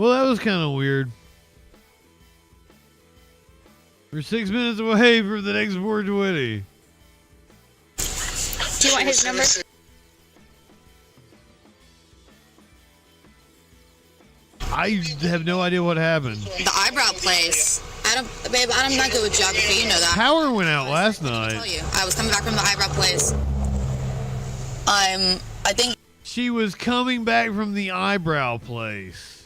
Well, that was kind of weird. We're 6 minutes away from the next 420. Do you want his number? I have no idea what happened. The eyebrow place. Babe, I'm not good with geography. You know that. Power went out last night. I was coming back from the eyebrow place. I think She was coming back from the eyebrow place.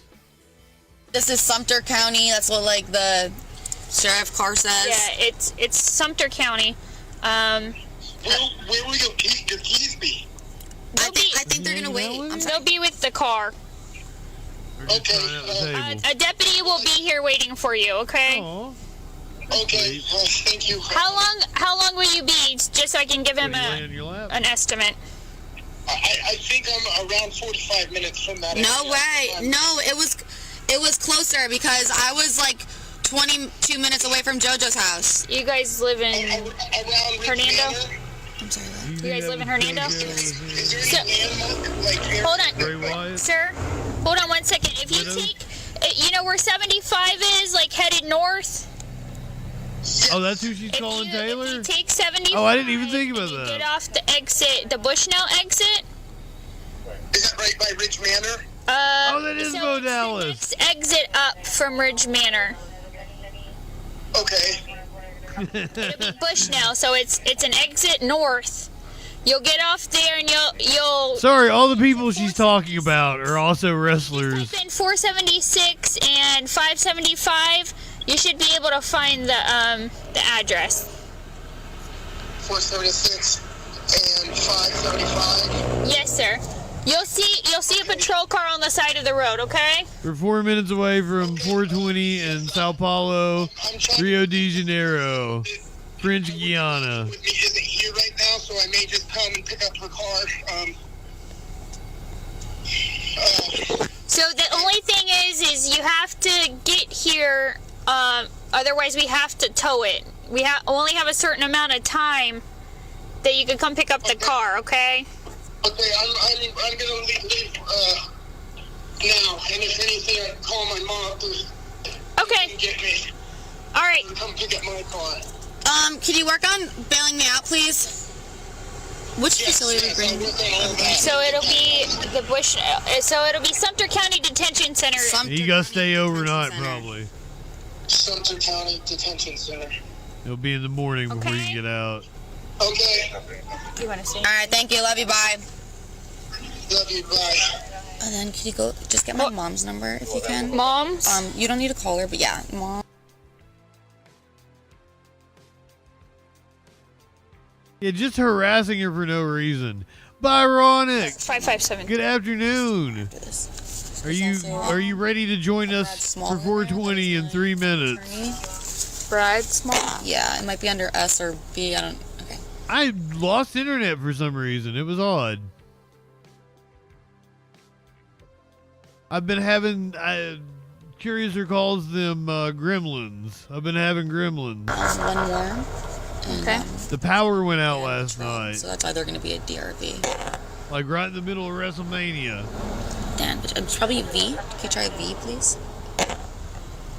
this is Sumter County. That's what like the sheriff car says. Yeah, it's Sumter County. Where will your keys be? I think they're gonna wait. They'll be with the car. Okay. A deputy will be here waiting for you. Okay. Aww. Okay. Thank you. How long will you be? Just so I can give him an estimate. I think I'm around 45 minutes from that. No way. No, it was closer because I was like 22 minutes away from JoJo's house. You guys live in Around Hernando? I'm sorry. You guys live in Hernando? Is there any landmark, like here? Hold on, sir. Hold on 1 second. If you take, you know where 75 is, like headed north. Oh, that's who she's calling Taylor? If you take 75. Oh, I didn't even think about that. Get off the exit, the Bushnell exit. Is that right by Ridge Manor? Oh, that is Bo it's Dallas. the next exit up from Ridge Manor. Okay. It'll be Bushnell, so it's an exit north. You'll get off there and you'll. Sorry, all the people she's talking about are also wrestlers. Type in 476 and 575. You should be able to find the address. 476 and 575. Yes, sir. You'll see a patrol car on the side of the road. Okay. We're 4 minutes away from 420 in Sao Paulo, Rio de Janeiro, French Guiana. With me isn't here right now, so I may just come and pick up her car. So the only thing is you have to get here. Otherwise, we have to tow it. We only have a certain amount of time that you can come pick up the car. Okay. Okay, I'm gonna leave now, and if anything, I call my mom to Okay. get me. All right. Come pick up my car. Can you work on bailing me out, please? Which facility we bring? So it'll be the Bush. So it'll be Sumter County Detention Center. You gotta stay overnight, probably. Sumter County Detention Center. It'll be in the morning before you can get out. Okay. You want to see? All right, thank you. Love you. Bye. Love you. Bye. And then can you go just get my mom's number if you can? Mom's? You don't need to call her, but yeah, mom. Yeah, just harassing her for no reason. Byronic. 557. Good afternoon. Are you ready to join us for 420 in 3 minutes? Brad Small? Yeah, it might be under S or B. I don't. Okay. I lost internet for some reason. It was odd. I've been having, Curiouser calls them gremlins. I've been having gremlins. One more. And, Okay. The power went out last night. So that's either going to be a DRV. Like right in the middle of WrestleMania. Dan, it's probably a V. Can you try V, please?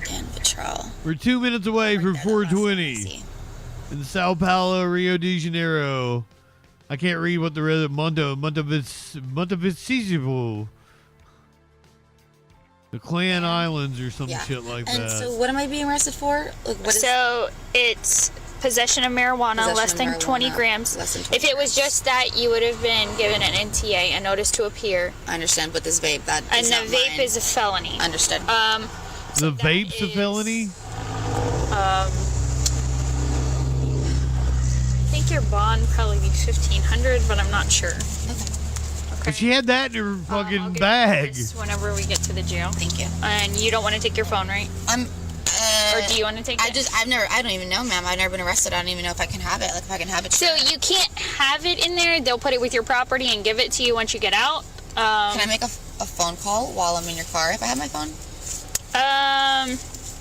Dan Vitral. We're 2 minutes away from 420 in Sao Paulo, Rio de Janeiro. I can't read what the rest of Montevisivo. The Clan Islands or some shit like that. And so what am I being arrested for? Like, what is So it's possession of marijuana, less than 20 grams. If it was just that, you would have been given an NTA, a notice to appear. I understand, but this vape, that and is the not vape mine. is a felony. Understood. The vape's a felony? I think your bond probably be $1,500, but I'm not sure. But she had that in her fucking bag. Whenever we get to the jail. Thank you. And you don't want to take your phone, right? Or do you want to take it? I don't even know, ma'am. I've never been arrested. I don't even know if I can have it. Like, if I can have it. So you can't have it in there. They'll put it with your property and give it to you once you get out. Can I make a phone call while I'm in your car if I have my phone?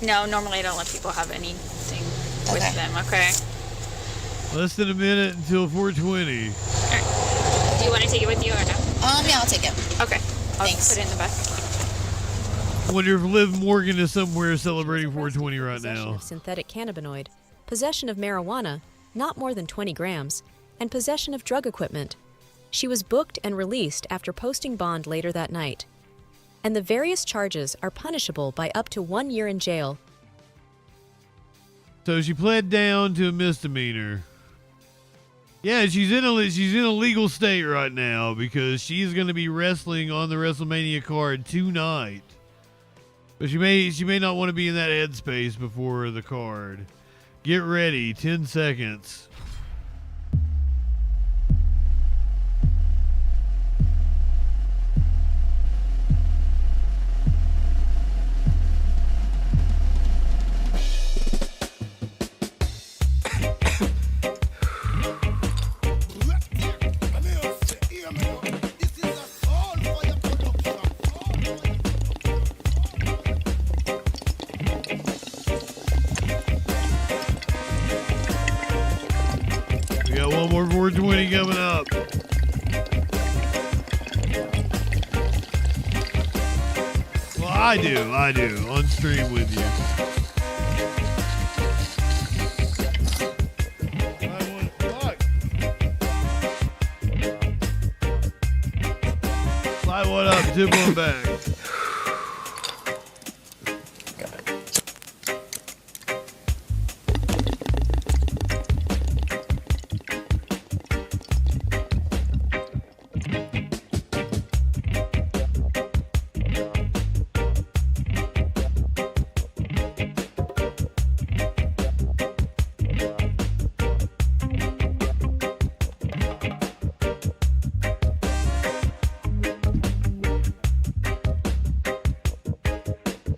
No, normally I don't let people have anything with them, okay? Less than a minute until 420. Do you want to take it with you or no? Yeah, I'll take it. Okay. I'll Thanks. put it in the back. Wonder if Liv Morgan is somewhere celebrating 420 right Possession now. of synthetic cannabinoid, possession of marijuana, not more than 20 grams, and possession of drug equipment. She was booked and released after posting bond later that night. And the various charges are punishable by up to 1 year in jail. So she pled down to a misdemeanor. Yeah, she's in a legal state right now because she's going to be wrestling on the WrestleMania card tonight. But she may not want to be in that headspace before the card. Get ready, 10 seconds. We got one more 420 coming up. Well, I do, on stream with you. Slide one up, tip one back.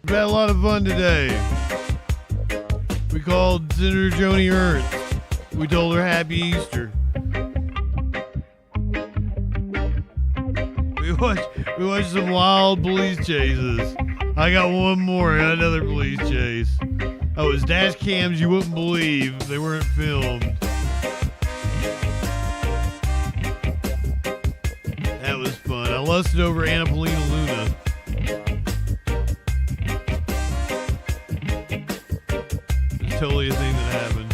We've had a lot of fun today. We called Senator Joni Ernst. We told her Happy Easter. We watched some wild police chases. I got one more, I got another police chase. Oh, it was dash cams you wouldn't believe. They weren't filmed. That was fun. I lusted over Anna Paulina Luna. It's totally a thing that happened.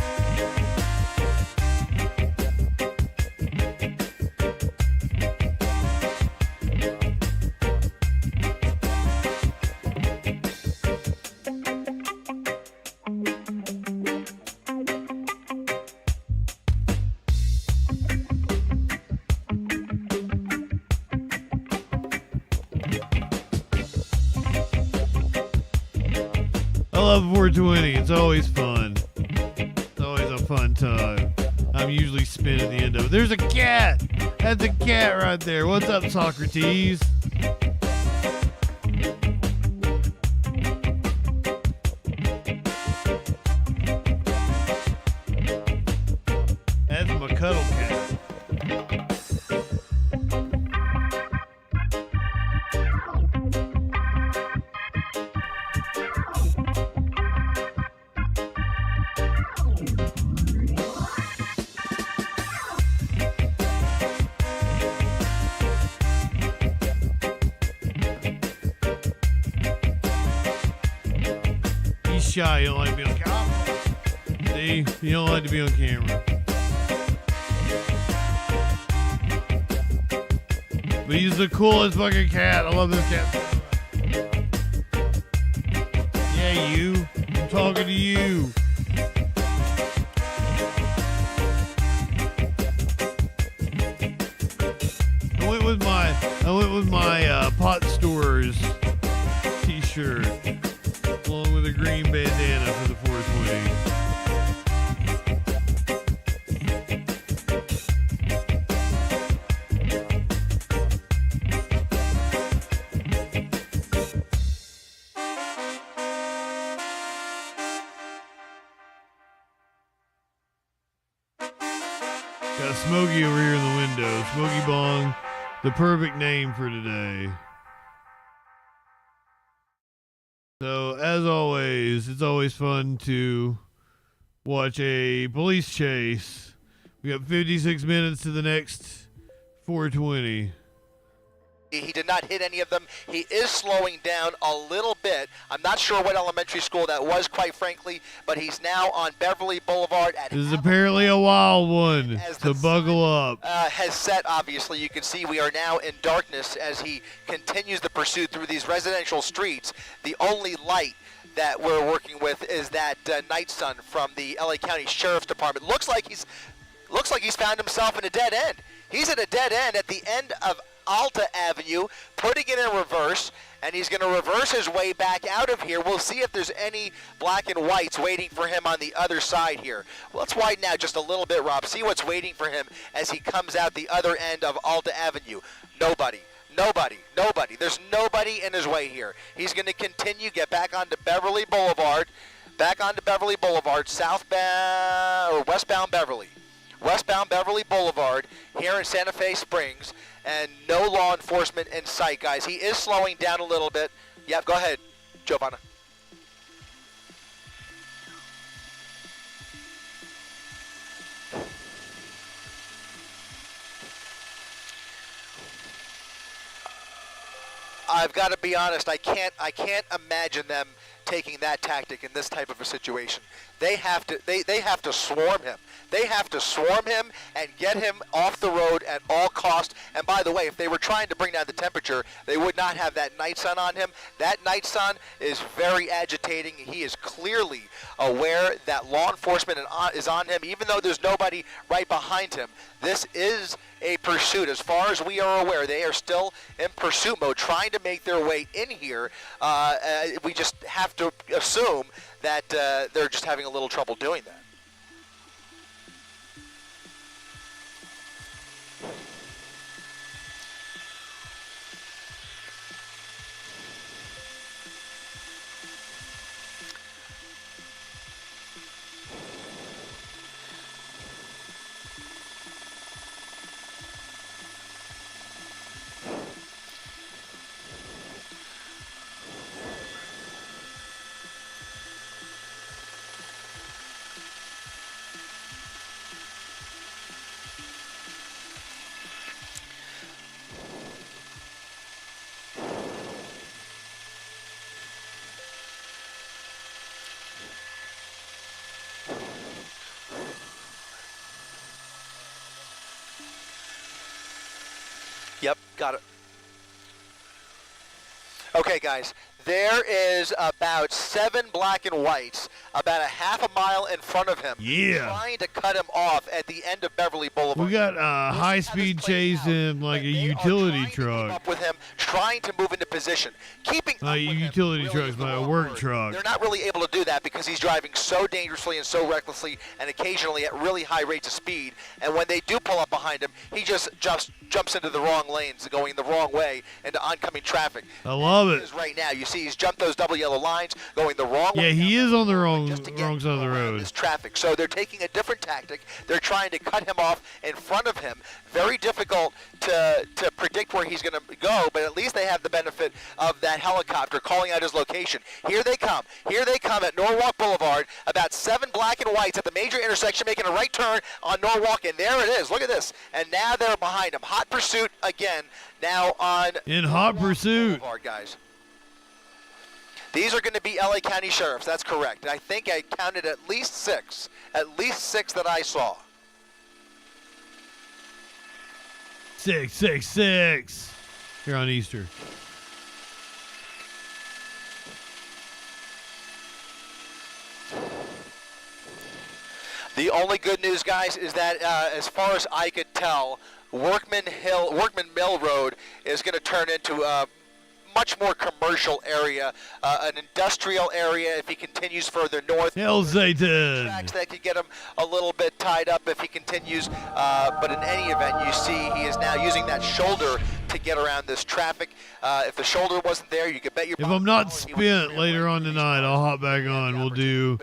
I love 420. It's always fun. It's always a fun time. I'm usually spin at the end of it. There's a cat. That's a cat right there. What's up, Socrates? That's my cuddle cat. He's shy. You don't like to be on camera. See? You don't like to be on camera. But he's the coolest fucking cat. I love this cat. Yeah, you. I'm talking to you. I went with my Pot Stores t-shirt along with a green bandana for the 420. Got Smokey over here in the window. Smokey Bong, the perfect name for today. So, as always, it's always fun to watch a police chase. We got 56 minutes to the next 420. He did not hit any of them. He is slowing down a little bit. I'm not sure what elementary school that was, quite frankly, but he's now on Beverly Boulevard. At This is apparently a wild one, so buckle up. Has set, obviously. You can see we are now in darkness as he continues the pursuit through these residential streets. The only light that we're working with is that night sun from the LA County Sheriff's Department. Looks like he's found himself in a dead end. He's at a dead end at the end of Alta Avenue, putting it in reverse, and he's going to reverse his way back out of here. We'll see if there's any black and whites waiting for him on the other side here. Let's widen out just a little bit, Rob. See what's waiting for him as he comes out the other end of Alta Avenue. Nobody. There's nobody in his way here. He's going to continue, get back onto Beverly Boulevard, southbound or westbound Beverly Boulevard here in Santa Fe Springs, and no law enforcement in sight, guys. He is slowing down a little bit. Yep, go ahead, Giovanna. I've got to be honest, I can't imagine them taking that tactic in this type of a situation. They have to swarm him. They have to swarm him and get him off the road at all costs. And by the way, if they were trying to bring down the temperature, they would not have that night sun on him. That night sun is very agitating. He is clearly aware that law enforcement is on him, even though there's nobody right behind him. This is a pursuit. As far as we are aware, they are still in pursuit mode, trying to make their way in here. We just have to assume that they're just having a little trouble doing that. Yep, got it. Okay, guys, there is about 7 black and whites about a half a mile in front of him, trying to cut him off at the end of Beverly Boulevard. We got high-speed chase in like a utility truck. Up with him, trying to move into position, keeping up with utility truck's my work truck. They're not really able to do that because he's driving so dangerously and so recklessly, and occasionally at really high rates of speed. And when they do pull up behind him, he just jumps into the wrong lanes, going the wrong way into oncoming traffic. I love it. Right now, you see he's jumped those double yellow lines, going the wrong way. Yeah, he is on the wrong side of the road. This traffic. So they're taking a different tactic. They're trying to cut him off in front of him. Very difficult to predict where he's going to go, but at least they have the benefit of that helicopter calling out his location. Here they come. Here they come at Norwalk Boulevard. About 7 black and whites at the major intersection, making a right turn on Norwalk, and there it is. Look at this. And now they're behind him. Hot pursuit again. Now on in hot pursuit, Boulevard, guys. These are going to be LA County sheriffs. That's correct. I think I counted at least 6. At least 6 that I saw. 666 here on Easter. The only good news, guys, is that as far as I could tell, Workman Mill Road is going to turn into a much more commercial area, an industrial area if he continues further north. Hell, Satan. Tracks that could get him a little bit tied up if he continues, but in any event, you see he is now using that shoulder to get around this traffic. If the shoulder wasn't there, you could bet your... If I'm not spent later on tonight, I'll hop back on. We'll do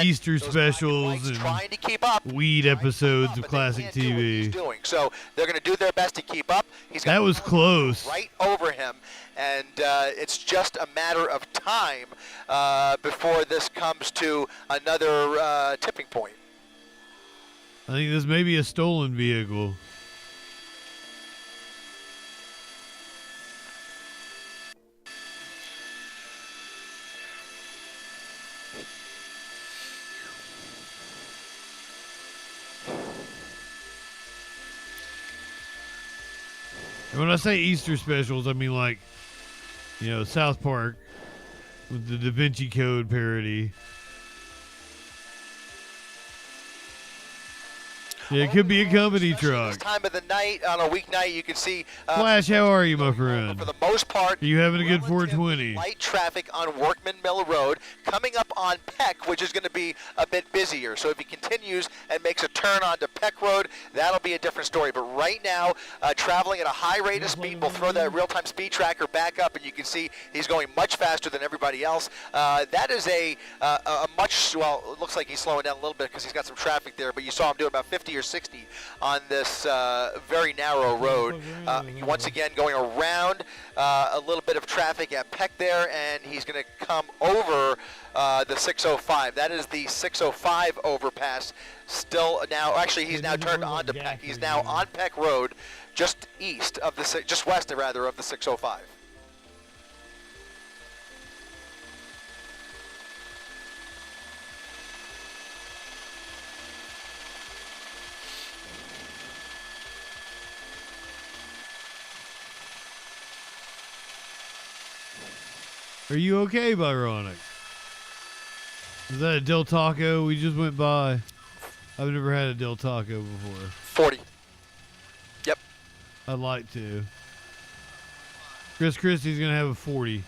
Easter specials and trying to keep up, weed episodes of classic TV. So they're going to do their best to keep up. That was close. Right over him. And it's just a matter of time before this comes to another tipping point. I think this may be a stolen vehicle. When I say Easter specials, I mean like, you know, South Park with the Da Vinci Code parody. Yeah, it could be a company truck. This time of the night, on a weeknight, you can see... Flash, how are you, my friend? For the most part... Are you having a good 420? Light traffic on Workman Mill Road. Coming up on Peck, which is going to be a bit busier. So if he continues and makes a turn onto Peck Road, that'll be a different story. But right now, traveling at a high rate of speed, we'll throw that real-time speed tracker back up, and you can see he's going much faster than everybody else. That is a much... Well, it looks like he's slowing down a little bit because he's got some traffic there, but you saw him doing about 50 or 60 on this very narrow road. Once again, going around a little bit of traffic at Peck there, and he's going to come over the 605. That is the 605 overpass. Still now, actually, he's now turned onto Peck. He's now on Peck Road, just east of the, just west rather of the 605. Are you okay, Byronic? Is that a Del Taco we just went by? I've never had a Del Taco before. 40. Yep. I'd like to. Chris Christie's going to have a 40.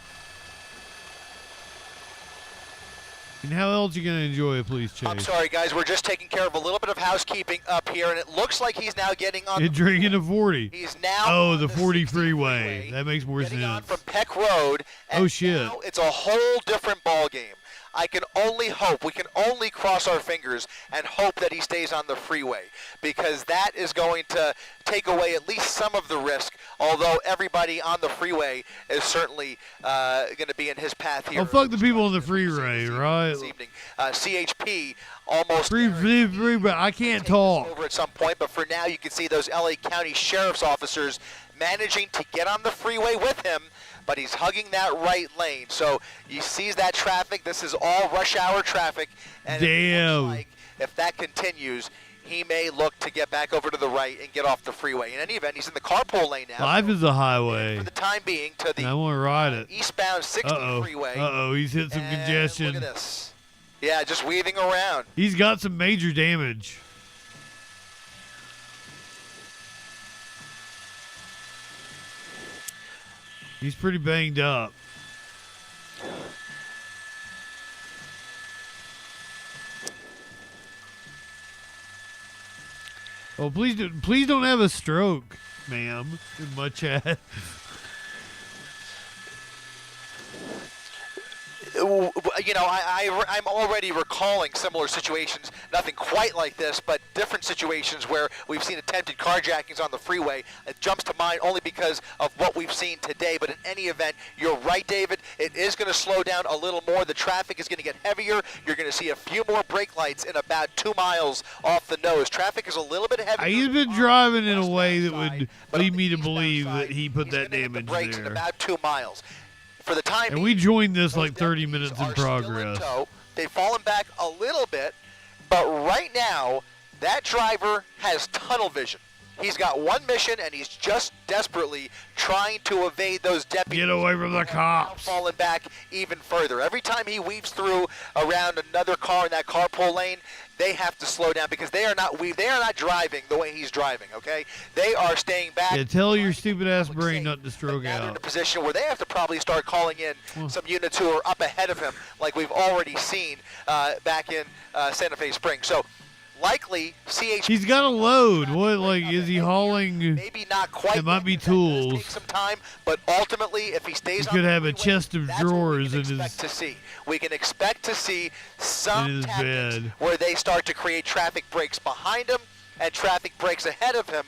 And how else you going to enjoy a police chase? I'm sorry, guys. We're just taking care of a little bit of housekeeping up here, and it looks like he's now getting on. And drinking a 40. He's now. Oh, the 40 freeway. That makes more getting on sense. from Peck Road. And oh shit! Now it's a whole different ball game. I can only hope, we can only cross our fingers and hope that he stays on the freeway, because that is going to take away at least some of the risk, although everybody on the freeway is certainly going to be in his path here. Oh, fuck the people on the freeway, right? This evening. CHP almost... Free, but I can't talk. Over at some point, but for now you can see those LA County Sheriff's officers managing to get on the freeway with him, but he's hugging that right lane. So he sees that traffic. This is all rush hour traffic. And it looks like if that continues, he may look to get back over to the right and get off the freeway. In any event, he's in the carpool lane now. Life is a highway. For the time being, to the I want to ride it. Eastbound 60 freeway. Uh-oh, he's hit some congestion. Look at this. Yeah, just weaving around. He's got some major damage. He's pretty banged up. Oh, please don't have a stroke, ma'am, in my chat. You know, I'm already recalling similar situations, nothing quite like this, but different situations where we've seen attempted carjackings on the freeway. It jumps to mind only because of what we've seen today, but in any event, you're right, David. It is going to slow down a little more. The traffic is going to get heavier. You're going to see a few more brake lights in about 2 miles off the nose. Traffic is a little bit heavier. He's been driving in a way that would lead me to believe that he put that damage brakes there. in about 2 miles. For the time and we joined this like 30 minutes in progress. They've fallen back a little bit, but right now, that driver has tunnel vision. He's got one mission, and he's just desperately trying to evade those deputies. Get away from the cops. Falling back even further. Every time he weaves through around another car in that carpool lane, they have to slow down because they are not driving the way he's driving, okay? They are staying back. Yeah, tell your stupid ass brain not to stroke out. They're in a position where they have to probably start calling in some units who are up ahead of him, like we've already seen back in Santa Fe Springs. So likely CHP. He's got a load. What, like, is he hauling? Maybe not quite. It might be tools. Take some time, but ultimately, if he stays, he could have a chest of drawers in his. We can expect to see some tactics bed where they start to create traffic breaks behind him and traffic breaks ahead of him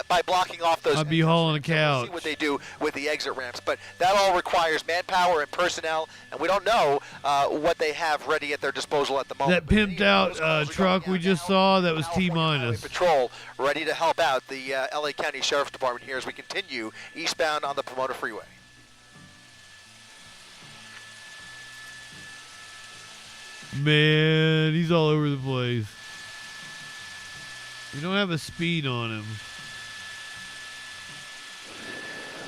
by blocking off those. I'd be hauling a couch. We'll see what they do with the exit ramps, but that all requires manpower and personnel, and we don't know what they have ready at their disposal at the moment. That pimped out truck we just saw, that was T-minus. Patrol ready to help out the LA County Sheriff's Department here as we continue eastbound on the Pomona Freeway. Man, he's all over the place. We don't have a speed on him.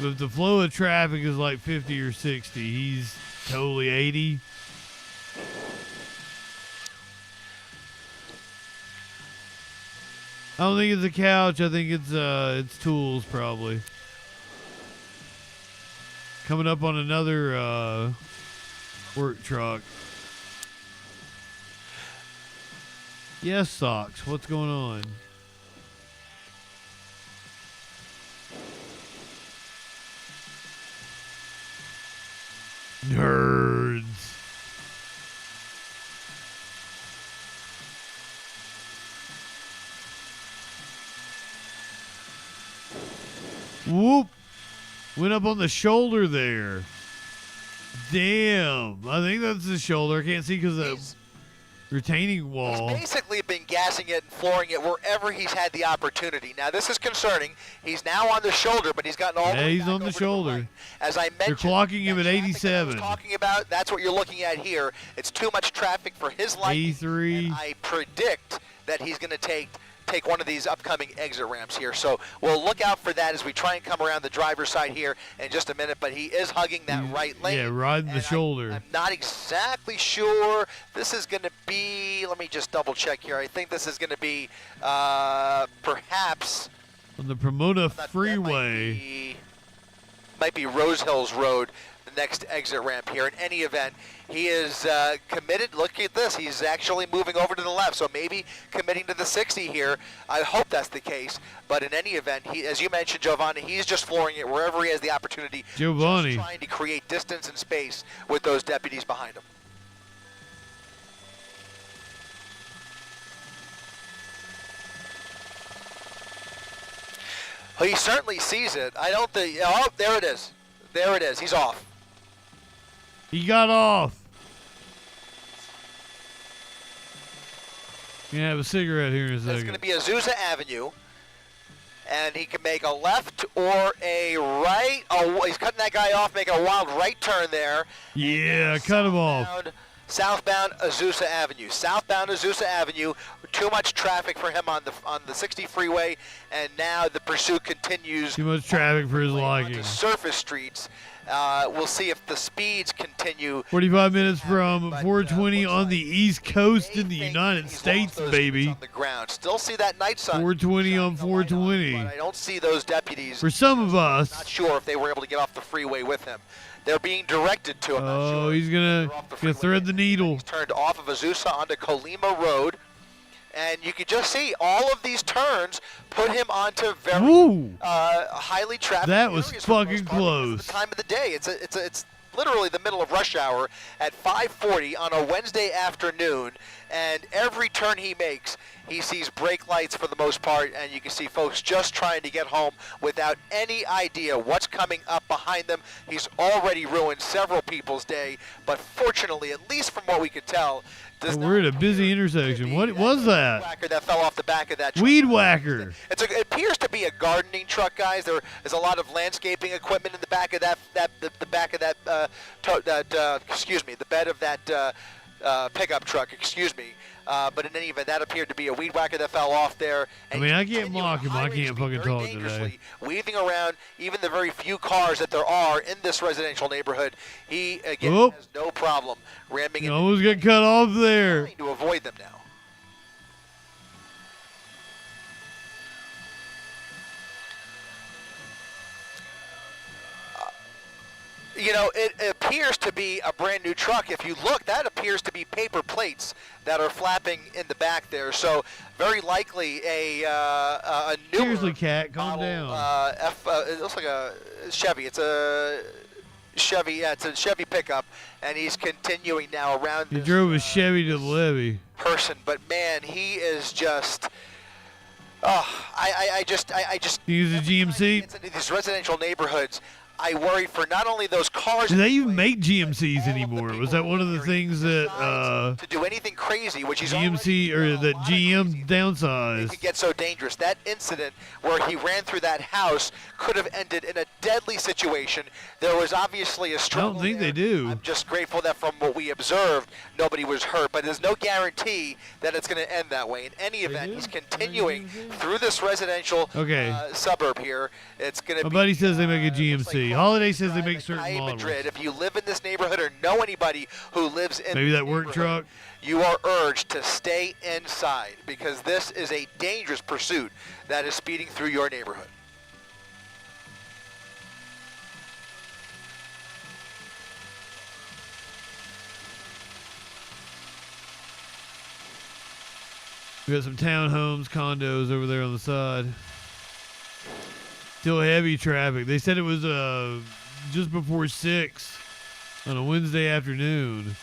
If the flow of traffic is like 50 or 60, he's totally 80. I don't think it's a couch. I think it's tools probably. Coming up on another work truck. Yes, Socks. What's going on? Nerds. Whoop. Went up on the shoulder there. Damn. I think that's the shoulder. I can't see because of the retaining wall. He's basically been gassing it and flooring it wherever he's had the opportunity. Now, this is concerning. He's now on the shoulder, but he's gotten all the way he's back on the over to shoulder. right. As I mentioned, They're clocking him at that traffic that I was 87. talking about, that's what you're looking at here. It's too much traffic for his liking. 83. And I predict that he's going to take one of these upcoming exit ramps here. So we'll look out for that as we try and come around the driver's side here in just a minute. But he is hugging that right lane. Yeah, riding the shoulder. I'm not exactly sure. This is going to be, let me just double check here. I think this is going to be perhaps On the Pomona Freeway. Might be Rose Hills Road, the next exit ramp here. In any event, he is committed. Look at this. He's actually moving over to the left, so maybe committing to the 60 here. I hope that's the case. But in any event, he, as you mentioned, Giovanni, he's just flooring it wherever he has the opportunity. Giovanni. Just trying to create distance and space with those deputies behind him. He certainly sees it. I don't think. Oh, there it is. There it is. He's off. He got off. Gonna have a cigarette here in a It's second. going to be Azusa Avenue, and he can make a left or a right. Oh, he's cutting that guy off, making a wild right turn there. Yeah, cut him off. Southbound Azusa Avenue. Southbound Azusa Avenue. Too much traffic for him on the 60 freeway, and now the pursuit continues. Too much traffic for his onto liking. surface streets. We'll see if the speeds continue. 45 minutes from 420 on the East Coast in the United States, baby. On the ground. Still see that night sun. 420 on shining the light 420. but I don't see those deputies. For some of Not us. sure if they were able to get off the freeway with him. They're being directed to him. Oh, he's gonna thread the needle. He's turned off of Azusa onto Colima Road. And you can just see all of these turns put him onto very Woo! highly trafficked That was areas for the most fucking part because of close. The time of the day. It's literally the middle of rush hour at 5:40 on a Wednesday afternoon, and every turn he makes, he sees brake lights for the most part, and you can see folks just trying to get home without any idea what's coming up behind them. He's already ruined several people's day, but fortunately, at least from what we could tell, We're at a busy intersection. What was that? Whacker that fell off the back of that truck. Weed whacker. It appears to be a gardening truck, guys. There is a lot of landscaping equipment in the back of the back of the bed of that pickup truck. Excuse me. But in any event, that appeared to be a weed whacker that fell off there. I mean, I can't mock him. I can't fucking talk today. Weaving around even the very few cars that there are in this residential neighborhood, he again Oop. has no problem ramming You into almost got cut off there. trying to avoid them now. You know, it appears to be a brand new truck. If you look, that appears to be paper plates that are flapping in the back there. So very likely a newer Seriously, cat, calm model, down. it looks like a Chevy. It's a Chevy. Yeah, it's a Chevy pickup, and he's continuing now around. He this, drove his Chevy to the levee. person, but man, he is just. Oh, I just. He was a GMC. It's into these residential neighborhoods. I worry for not only those cars. Do they even make GMCs anymore? Was that one of the things that to do anything crazy, which he's GMC or that GM it downsized? could get so dangerous. That incident where he ran through that house could have ended in a deadly situation. There was obviously a struggle. I don't think there. they do. I'm just grateful that from what we observed, nobody was hurt. But there's no guarantee that it's going to end that way. In any event, he's continuing through this residential suburb here. It's going to My be. buddy says they make a GMC. Holiday says they make certain in models. Madrid. If you live in this neighborhood or know anybody who lives in Maybe this that work neighborhood, truck. you are urged to stay inside because this is a dangerous pursuit that is speeding through your neighborhood. We got some townhomes, condos over there on the side. Still heavy traffic. They said it was just before 6 on a Wednesday afternoon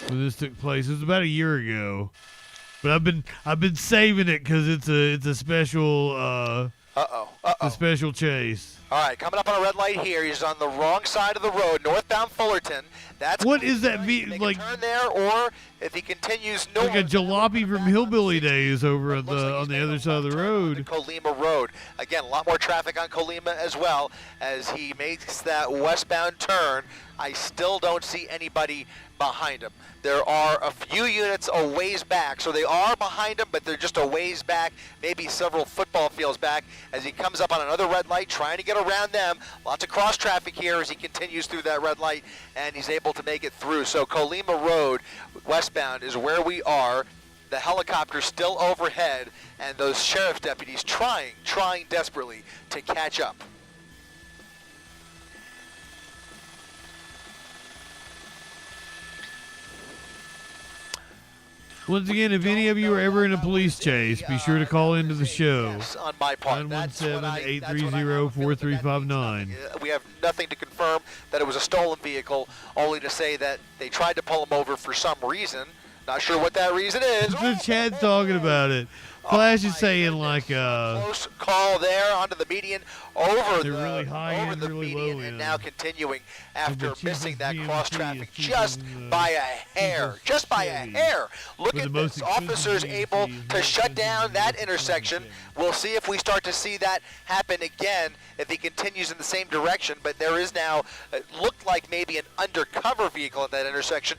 when this took place. It was about a year ago, but I've been saving it because it's a special a special chase. All right, coming up on a red light here. He's on the wrong side of the road, northbound Fullerton. That's What is that? make Like a turn there, or if he continues north, like a jalopy from Hillbilly days over on looks like the he's on the making other a side of the left turn onto road. Colima Road. Again, a lot more traffic on Colima as well as he makes that westbound turn. I still don't see anybody behind him. There are a few units a ways back, so they are behind him, but they're just a ways back, maybe several football fields back, as he comes up on another red light, trying to get around them. Lots of cross traffic here as he continues through that red light, and he's able to make it through. So Colima Road, westbound, is where we are. The helicopter still overhead, and those sheriff's deputies trying desperately to catch up. Once again, if any of you are ever in a police chase, be sure to call into the show. Yes, on my part. That's what I- 917-830-4359. We have nothing to confirm that it was a stolen vehicle, only to say that they tried to pull him over for some reason. Not sure what that reason is. The chat's talking about it. Flash is saying like Close call there onto the median, over They're the really high over end, the really median, low and end. now continuing after cheapest missing that GMC cross is traffic cheapest just in the by a hair, cheapest just by a Chevy. hair. Look With at the most this. expensive Officers GMC able is to more shut expensive down than that the intersection. Chevy. We'll see if we start to see that happen again if he continues in the same direction. But there is now, it looked like maybe an undercover vehicle at that intersection.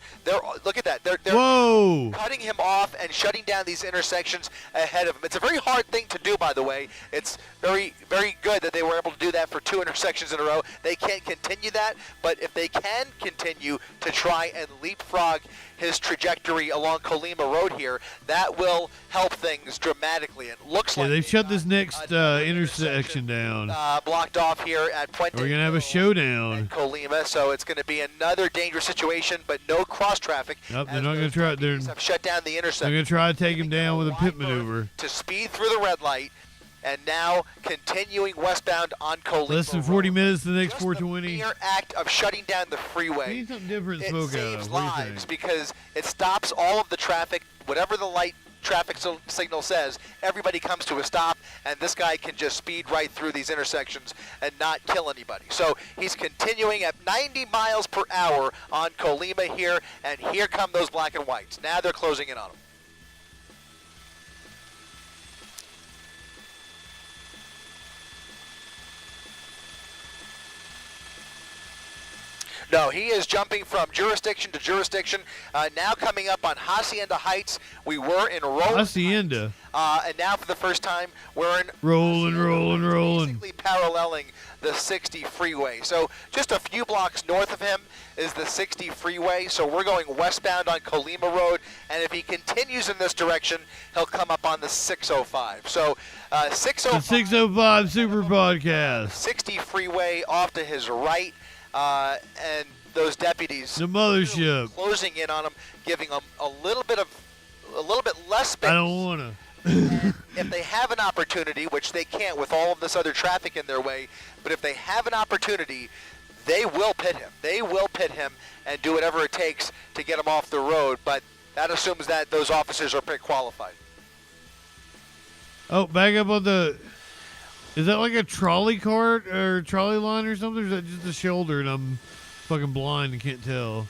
Look at that. They're whoa! cutting him off and shutting down these intersections ahead of him. It's a very hard thing to do, by the way. It's very, very good that they were able to do that for 2 intersections in a row. They can't continue that, but if they can continue to try and leapfrog his trajectory along Colima Road here, that will help things dramatically. It looks Yeah, like they've shut got this next another intersection down. blocked off here at Puente. We're gonna have a showdown. At Colima, so it's going to be another dangerous situation, but no cross traffic. Nope, they're as not gonna those try- deputies they're- have shut down the intersection. They're gonna try to take him down with a pit Wide berth maneuver. to speed through the red light, and now continuing westbound on Colima. Less than 40 Road. minutes to the next Just 420. The mere act of shutting down the We freeway, need something different to it smoke out saves of. What do you lives think? because it stops all of the traffic. Whatever the light traffic signal says, everybody comes to a stop, and this guy can just speed right through these intersections and not kill anybody. So he's continuing at 90 miles per hour on Colima here, and here come those black and whites. Now they're closing in on him. No, he is jumping from jurisdiction to jurisdiction. Now coming up on Hacienda Heights. We were in Roland Hacienda. Heights, and now for the first time, we're in Rolling, Hacienda, rolling, rolling. basically paralleling the 60 freeway. So just a few blocks north of him is the 60 freeway. So we're going westbound on Colima Road, and if he continues in this direction, he'll come up on the 605. So The 605. 605 Super Podcast. 60 freeway off to his right, and those deputies The mothership. closing in on him, giving him a little bit less space. I don't wanna. If they have an opportunity, which they can't with all of this other traffic in their way, but if they have an opportunity, they will pit him. They will pit him and do whatever it takes to get him off the road, but that assumes that those officers are pit qualified. Oh, back up on the. Is that like a trolley cart or trolley line or something? Or is that just a shoulder and I'm fucking blind and can't tell?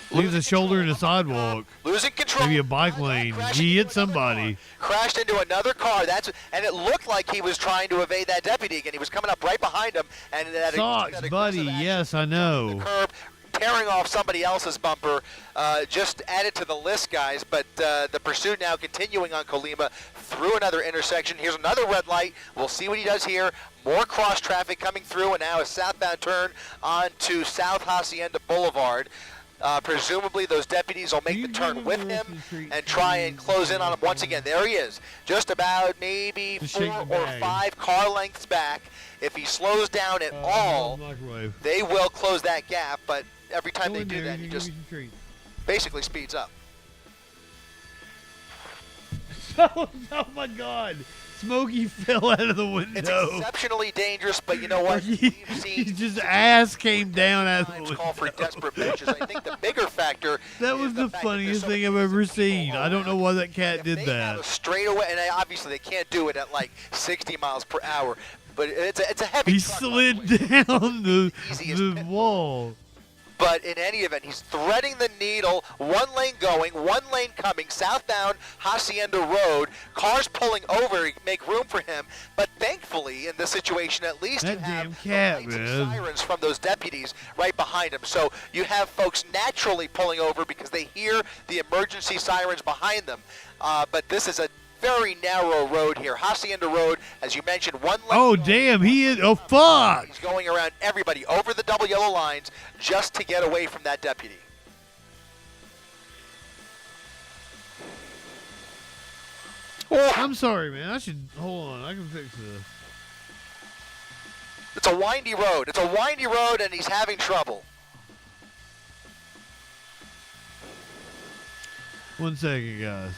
I think it's a shoulder and a sidewalk. Losing control. Maybe a bike lane. He hit somebody. Crashed into another car. And it looked like he was trying to evade that deputy again. He was coming up right behind him. And that Sucks, buddy. Yes, I know. Curb, tearing off somebody else's bumper. Just added to the list, guys. But the pursuit now continuing on Colima through another intersection. Here's another red light. We'll see what he does here. More cross traffic coming through, and now a southbound turn onto South Hacienda Boulevard. Presumably those deputies will make the turn with him and try and close in on him once again. There he is, just about maybe 4 or 5 car lengths back. If he slows down at all, they will close that gap, but every time they do that, he just basically speeds up. Oh my God. Smokey fell out of the window. It's exceptionally dangerous, but you know what? His just ass came down out of the window. Call for desperate measures. I think the bigger factor. That was the funniest thing I've ever seen. I don't know why that cat did that. Straight away, and obviously they can't do it at like 60 miles per hour, but it's a heavy. He slid down the wall. But in any event, he's threading the needle. One lane going, one lane coming, southbound Hacienda Road. Cars pulling over, make room for him. But thankfully, in this situation, at least that you have cat, lights and sirens from those deputies right behind him. So you have folks naturally pulling over because they hear the emergency sirens behind them. But this is a very narrow road here. Hacienda Road, as you mentioned, one lane. Oh, damn, he is. Oh, fuck. He's going around everybody over the double yellow lines just to get away from that deputy. Oh. I'm sorry, man. I should. Hold on. I can fix this. It's a windy road. It's a windy road, and he's having trouble. 1 second, guys.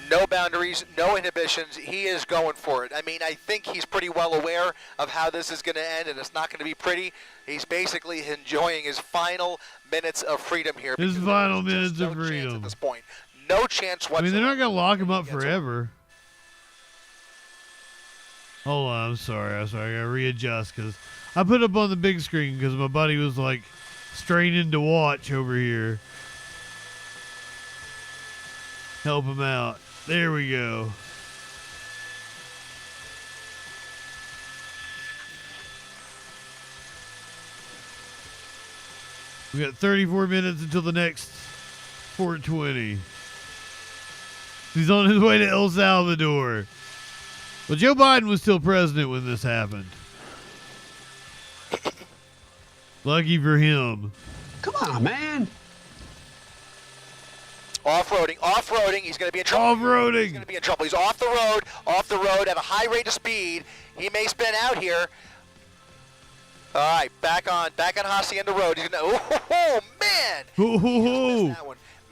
No boundaries, no inhibitions. He is going for it. I mean, I think he's pretty well aware of how this is going to end, and it's not going to be pretty. He's basically enjoying his final minutes of freedom here. His final minutes of freedom. At this point, no chance whatsoever. I mean, they're not going to lock him up forever. Hold on, I'm sorry. I gotta readjust because I put up on the big screen because my buddy was like straining to watch over here. Help him out. There we go. We got 34 minutes until the next 420. He's on his way to El Salvador. Well, Joe Biden was still president when this happened. Lucky for him. Come on, man. Off-roading. He's going to be in trouble. Off-roading. He's going to be in trouble. He's off the road at a high rate of speed. He may spin out here. All right, back on Hacienda Road. He's going to, oh man. Ooh.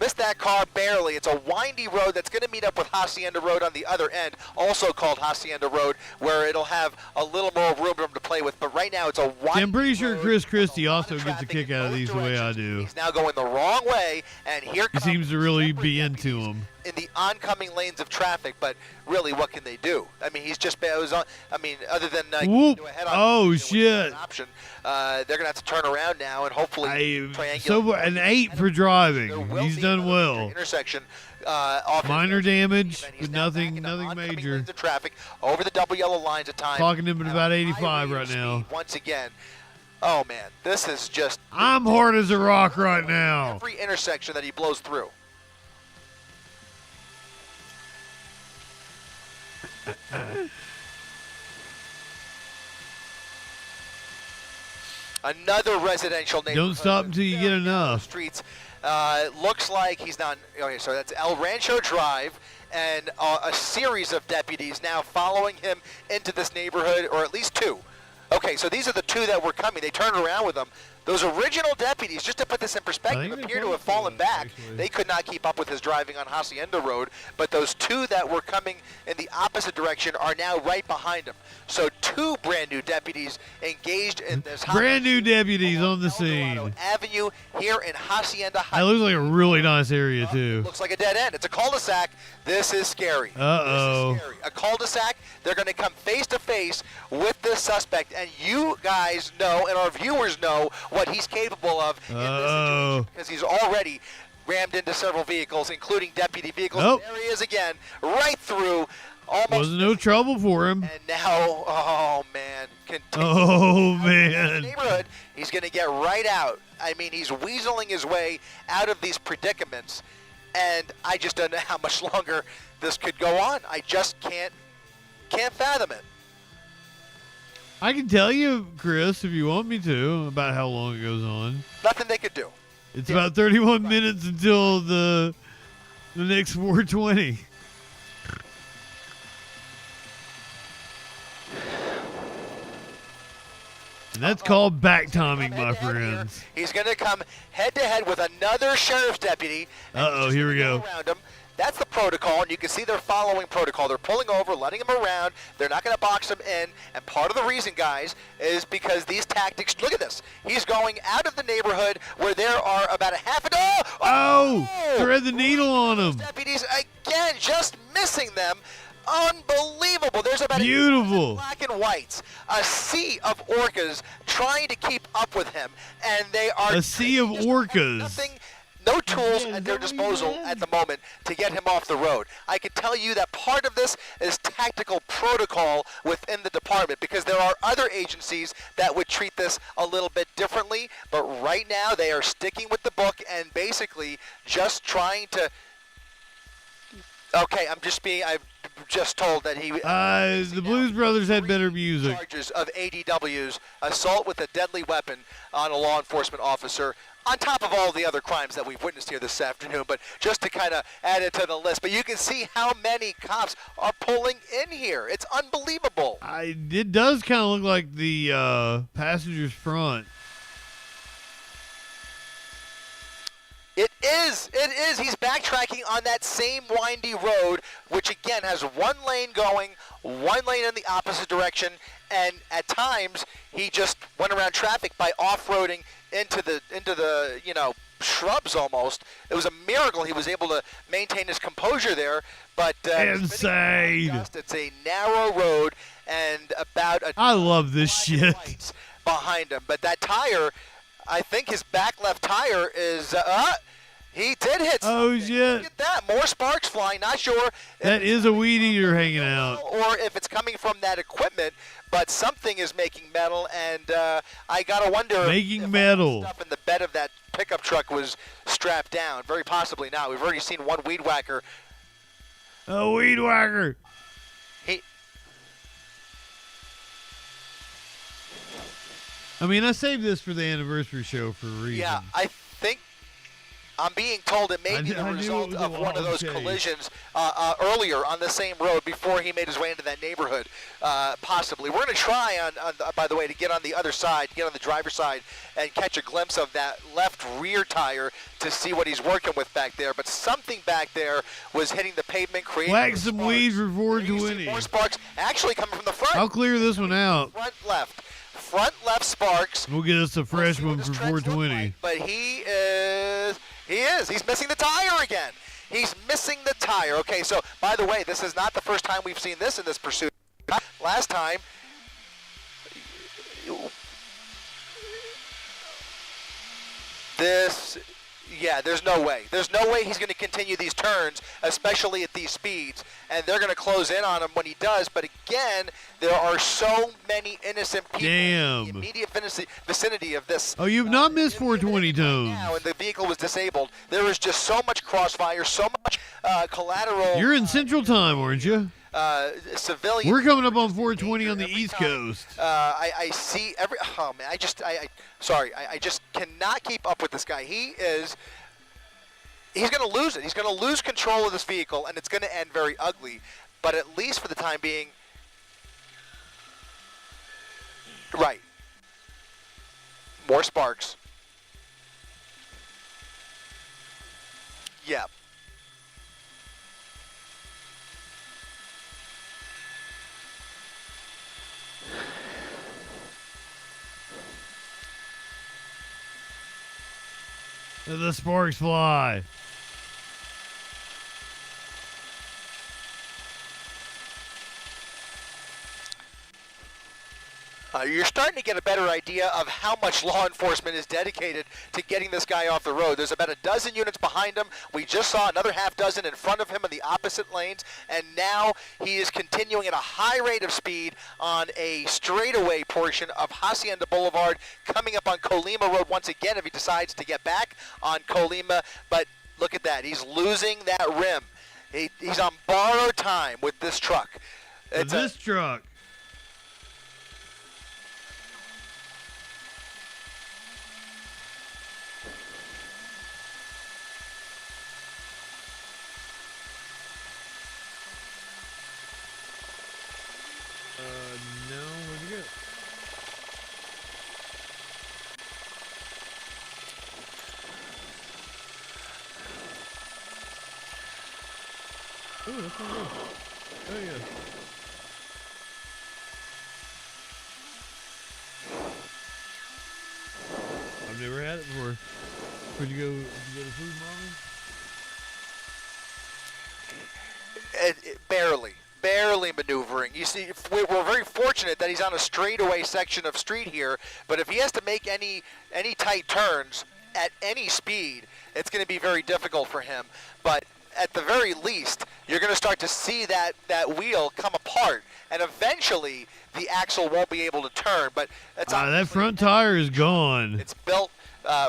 Missed that car barely. It's a windy road that's going to meet up with Hacienda Road on the other end, also called Hacienda Road, where it'll have a little more room for him to play with. But right now, it's a windy I'm pretty sure road. Chris Christie also gets a kick out of these the way I do. He's now going the wrong way, and here he seems to really be into them. In the oncoming lanes of traffic, but really, what can they do? I mean, he's just other than Whoop. do a head-on. Oh shit! Option. They're gonna have to turn around now and hopefully triangulate. So an 8 for driving. He's done well. Intersection. Minor damage, but nothing major. The traffic over the double yellow lines at times. Clocking him at about 85 right now. Once again. Oh man, this is just. I'm hard as a rock right now. Every intersection that he blows through. Another residential neighborhood. Don't stop until you get enough. Streets. Looks like he's not. Okay, so that's El Rancho Drive, and a series of deputies now following him into this neighborhood, or at least 2. Okay, so these are the 2 that were coming. They turned around with them. Those original deputies, just to put this in perspective, think they appear to closed have fallen it, back. actually. They could not keep up with his driving on Hacienda Road, but those two that were coming in the opposite direction are now right behind him. So 2 brand new deputies engaged in this Brand new deputies on the El Dorado scene. Avenue here in Hacienda That Heights. looks like a really nice area, too. Looks like a dead end. It's a cul-de-sac. This is scary. Uh-oh. This is scary. A cul-de-sac. They're going to come face to face with this suspect, and you guys know, and our viewers know, what he's capable of in this situation because he's already rammed into several vehicles, including deputy vehicles. Nope. There he is again, right through. Almost. Wasn't no trouble for him. And now, oh man, Oh, in the man. neighborhood, he's going to get right out. I mean, he's weaseling his way out of these predicaments, and I just don't know how much longer this could go on. I just can't fathom it. I can tell you, Chris, if you want me to, about how long it goes on. Nothing they could do. It's about 31 minutes until the next 420. And that's called back timing, my friends. He's going to come head-to-head with another sheriff's deputy. and he's Uh-oh, just here we gonna go. Around him. That's the protocol, and you can see they're following protocol. They're pulling over, letting him around. They're not going to box him in. And part of the reason, guys, is because these tactics, look at this. He's going out of the neighborhood where there are about a half a dozen. Oh, thread the needle on him. Deputies, again, just missing them. Unbelievable. There's about Beautiful. black and whites, a sea of orcas trying to keep up with him, and they are A sea of just orcas. nothing, no tools at their disposal at the moment to get him off the road. I can tell you that part of this is tactical protocol within the department, because there are other agencies that would treat this a little bit differently, but right now they are sticking with the book and basically just trying to. Okay, I'm just told that he. The Blues Brothers had better music. Charges of ADWs, assault with a deadly weapon on a law enforcement officer, on top of all the other crimes that we've witnessed here this afternoon. But just to kind of add it to the list, but you can see how many cops are pulling in here. It's unbelievable. It does kind of look like the passenger's front. It is. He's backtracking on that same windy road, which again has one lane going, one lane in the opposite direction, and at times he just went around traffic by off-roading into the shrubs almost. It was a miracle he was able to maintain his composure there, but Insane. it's a narrow road and about a I love this flash of shit. lights behind him, but that tire, I think his back left tire is he did hit Oh, something. shit. Look at that, more sparks flying. Not sure if That is a weed eater hanging out. or if it's coming from that equipment, but something is making metal, and I gotta wonder Making if metal. stuff in the bed of that pickup truck was strapped down. Very possibly not. We've already seen one weed whacker. A weed whacker. I mean, I saved this for the anniversary show for a reason. Yeah, I think I'm being told it may I be knew- the I knew it result was a of one of long those chase. collisions earlier on the same road before he made his way into that neighborhood, possibly. We're going to try, by the way, to get on the other side, get on the driver's side, and catch a glimpse of that left rear tire to see what he's working with back there. But something back there was hitting the pavement, creating Whack more some sparks. weed for There you see 420. more sparks actually coming from the front. I'll clear this one out. Front left sparks. We'll get us a fresh See what one his for treads look 420. like, but he's missing the tire again. He's missing the tire. Okay, so by the way, this is not the first time we've seen this in this pursuit. Last time, there's no way. There's no way he's going to continue these turns, especially at these speeds, and they're going to close in on him when he does. But again, there are so many innocent people in the immediate vicinity of this. Oh, you've not missed 420 tones. Now, and the vehicle was disabled. There is just so much crossfire, so much collateral. You're in Central Time, aren't you? Civilian. We're coming up on 420 on the East Coast. I see every. Oh man, I just cannot keep up with this guy. He's going to lose it. He's going to lose control of this vehicle, and it's going to end very ugly. But at least for the time being, right. More sparks. Yeah. The sparks fly. You're starting to get a better idea of how much law enforcement is dedicated to getting this guy off the road. There's about a dozen units behind him. We just saw another half dozen in front of him in the opposite lanes, and now he is continuing at a high rate of speed on a straightaway portion of Hacienda Boulevard, coming up on Colima Road once again if he decides to get back on Colima. But look at that. He's losing that rim. He's on borrowed time with this truck. This truck. No, where'd you go? Ooh, that's not good. Oh, yeah. I've never had it before. Where'd you go? Did you go to food, Mommy? Barely maneuvering. You see, we're very fortunate that he's on a straightaway section of street here, but if he has to make any tight turns at any speed, it's going to be very difficult for him. But at the very least, you're going to start to see that wheel come apart, and eventually the axle won't be able to turn. But it's that front tire is gone. It's built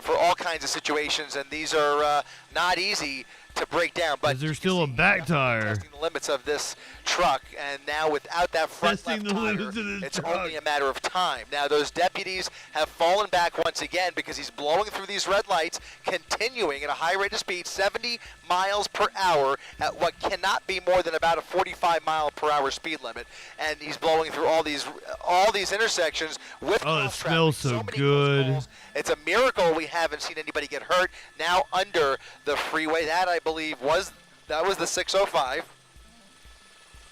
for all kinds of situations, and these are not easy to break down. But there's still a back tire. Testing the limits of this truck, and now without that front Testing left the tire, limits of this it's truck. only a matter of time. Now those deputies have fallen back once again because he's blowing through these red lights, continuing at a high rate of speed, 70 miles per hour at what cannot be more than about a 45-mile-per-hour speed limit, and he's blowing through all these intersections with Oh, it cross smells traffic, so many good. close calls. It's a miracle we haven't seen anybody get hurt. Now under the freeway, that I believe was the 605.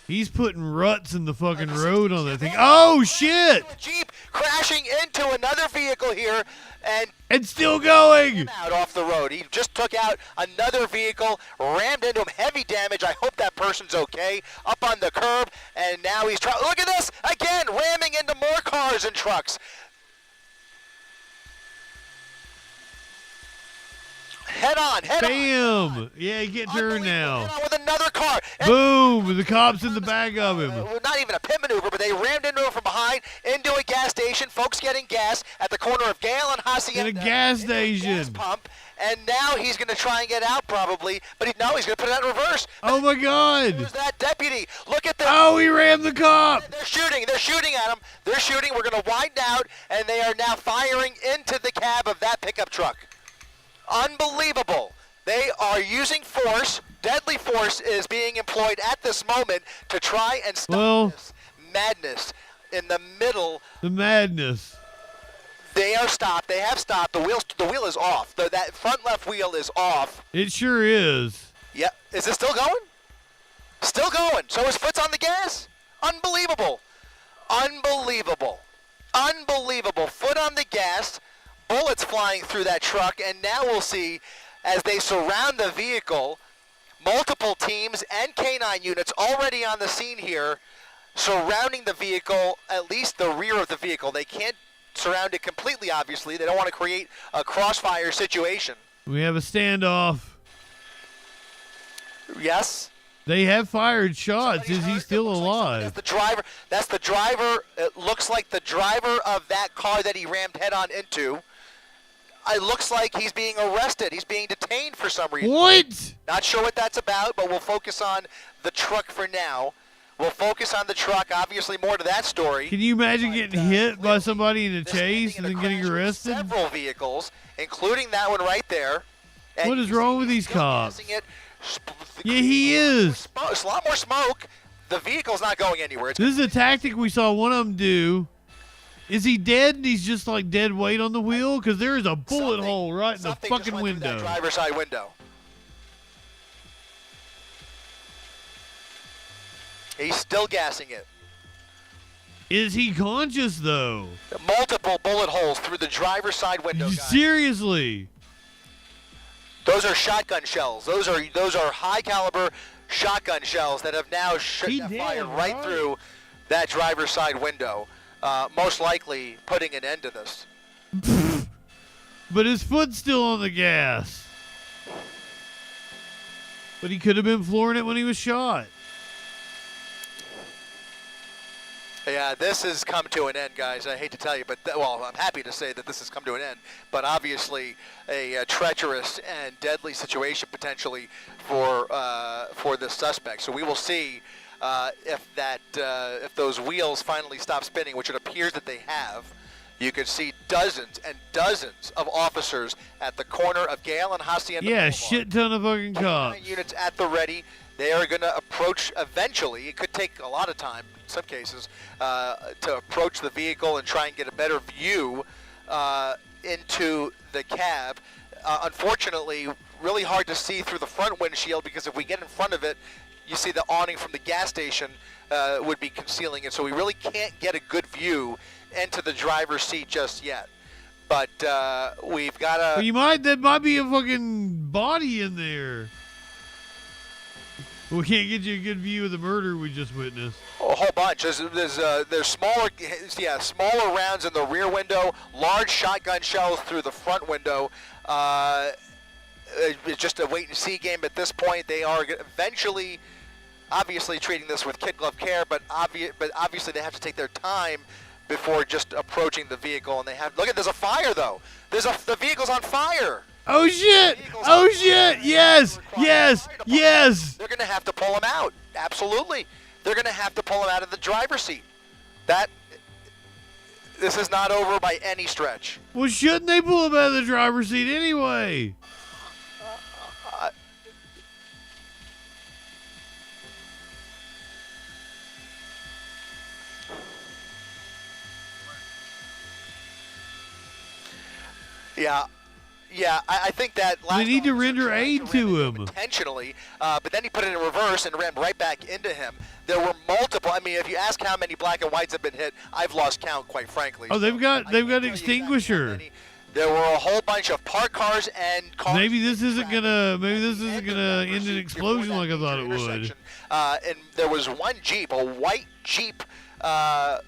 He's putting ruts in the fucking road on that thing. Oh, shit! Jeep crashing into another vehicle here, and It's still going! out off the road. He just took out another vehicle, rammed into him, heavy damage. I hope that person's okay. Up on the curb, and now he's trying. Look at this again, ramming into more cars and trucks. Head on. Bam! Yeah, he can't turn now. Head on with another car. And Boom! The cop's in the back of him. not even a pit maneuver, but they rammed into him from behind, into a gas station. Folks getting gas at the corner of Gale and Hacienda. In a gas into a gas station. pump, and now he's going to try and get out probably, but he's going to put it out in reverse. Oh my God! Who's that deputy? Look at this. Oh, he rammed the cop! They're shooting at him. They're shooting. We're going to widen out, and they are now firing into the cab of that pickup truck. Unbelievable. They are using force. Deadly force is being employed at this moment to try and stop this madness in the middle. The madness. They are stopped. They have stopped. The wheel is off. That front left wheel is off. It sure is. Yep. Is it still going? Still going. So his foot's on the gas? Unbelievable. Unbelievable. Unbelievable. Foot on the gas. Bullets flying through that truck. And now we'll see as they surround the vehicle, multiple teams and K-9 units already on the scene here, surrounding the vehicle, at least the rear of the vehicle. They can't surround it completely, obviously. They don't want to create a crossfire situation. We have a standoff. Yes? They have fired shots. Is he still alive? That's the driver. That's the driver. It looks like the driver of that car that he rammed head-on into. It looks like he's being arrested. He's being detained for some reason. What? Not sure what that's about, but we'll focus on the truck for now. We'll focus on the truck. Obviously, more to that story. Can you imagine getting hit by somebody in a This chase ending and in then a getting crash with arrested? Several vehicles, including that one right there. And What is you wrong see with he's these still cops? gassing it. Yeah, he is. It's a lot more smoke. The vehicle's not going anywhere. It's This is a tactic we saw one of them do. Is he dead and he's just like dead weight on the wheel? Because there is a bullet hole right in the something just fucking went through that window. driver's side window. He's still gassing it. Is he conscious though? Multiple bullet holes through the driver's side window, guys. Seriously? Those are shotgun shells. Those are high caliber shotgun shells that have now fired right through that driver's side window, most likely putting an end to this. But his foot's still on the gas. But he could have been flooring it when he was shot. Yeah, this has come to an end, guys. I hate to tell you, but well, I'm happy to say that this has come to an end. But obviously, a treacherous and deadly situation potentially for this suspect. So we will see if those wheels finally stop spinning, which it appears that they have. You can see dozens and dozens of officers at the corner of Gale and Hacienda Boulevard. Shit ton of fucking cops. Units at the ready. They are going to approach eventually. It could take a lot of time, in some cases, to approach the vehicle and try and get a better view into the cab. Unfortunately, really hard to see through the front windshield because if we get in front of it, you see the awning from the gas station would be concealing it. So we really can't get a good view into the driver's seat just yet. But we've got a... Well, there might be a fucking body in there. We can't get you a good view of the murder we just witnessed. A whole bunch. There's smaller rounds in the rear window, large shotgun shells through the front window. It's just a wait-and-see game at this point. They are eventually, obviously, treating this with kid glove care, but obviously they have to take their time before just approaching the vehicle. And they have look at there's a fire though. The vehicle's on fire. Oh shit! Oh shit! Yes! Yes! Yes! They're going to have to pull him out. Absolutely. They're going to have to pull him out of the driver's seat. This is not over by any stretch. Well, shouldn't they pull him out of the driver's seat anyway? Yeah, I think that last they need to render aid to him intentionally, but then he put it in reverse and ran right back into him. There were multiple. I mean, if you ask how many black and whites have been hit, I've lost count, quite frankly. Oh, they've got extinguisher. Exactly there were a whole bunch of parked cars and cars. Maybe this isn't gonna end an explosion like I thought it would. And there was one Jeep, a white Jeep,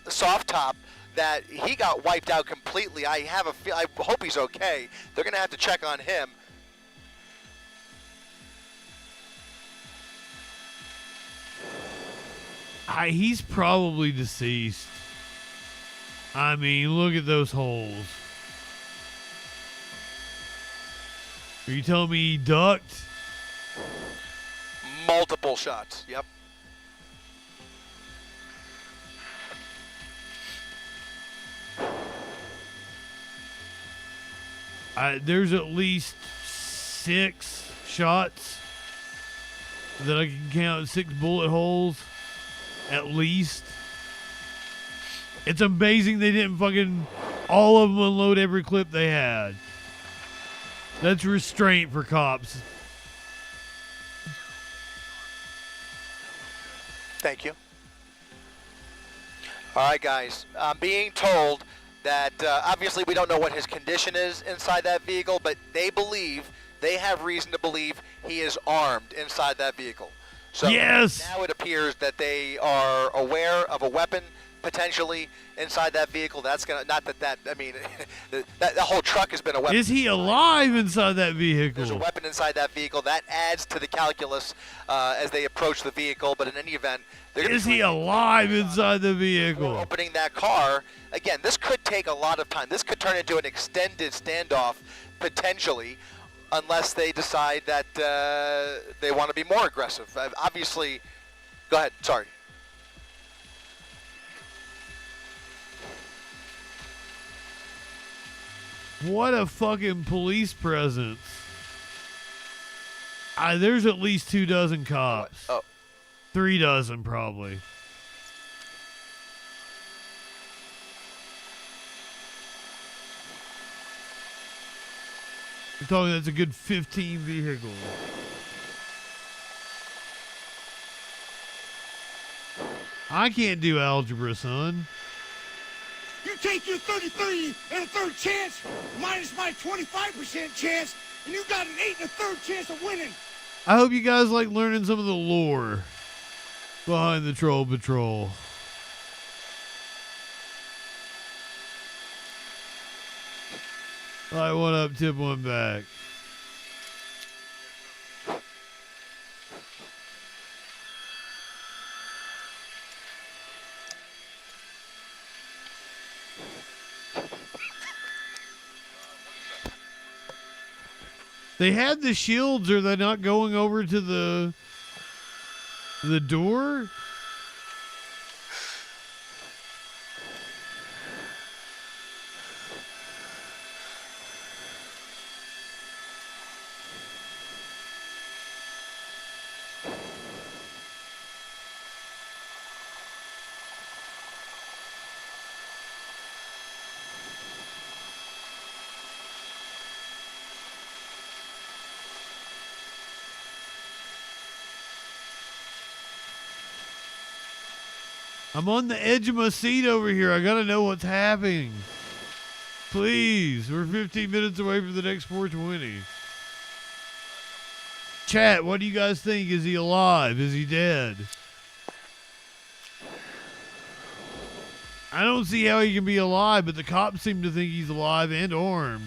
soft top, that he got wiped out completely. I hope he's okay. They're going to have to check on him. He's probably deceased. I mean, look at those holes. Are you telling me he ducked? Multiple shots, yep. There's at least 6 shots that I can count, 6 bullet holes, at least. It's amazing they didn't fucking all of them unload every clip they had. That's restraint for cops. Thank you. All right, guys. I'm being told that obviously we don't know what his condition is inside that vehicle, but they have reason to believe he is armed inside that vehicle. So yes! Now it appears that they are aware of a weapon potentially inside that vehicle. That's gonna I mean that whole truck has been a weapon. Is he alive inside that vehicle? There's a weapon inside that vehicle. That adds to the calculus as they approach the vehicle, but in any event, is he alive inside the vehicle? Opening that car. Again, this could take a lot of time. This could turn into an extended standoff, potentially, unless they decide that they want to be more aggressive. Obviously, go ahead. Sorry. What a fucking police presence. There's at least 24 cops. Oh. 36 probably. You're talking that's a good 15 vehicles. I can't do algebra, son. You take your 33 and a third chance minus my 25% chance, and you got an 8 and a third chance of winning. I hope you guys like learning some of the lore behind the Troll Patrol. Light one up, tip one back. They had the shields. Are they not going over to the door? I'm on the edge of my seat over here. I gotta know what's happening. Please, we're 15 minutes away from the next 420. Chat, what do you guys think? Is he alive? Is he dead? I don't see how he can be alive, but the cops seem to think he's alive and armed.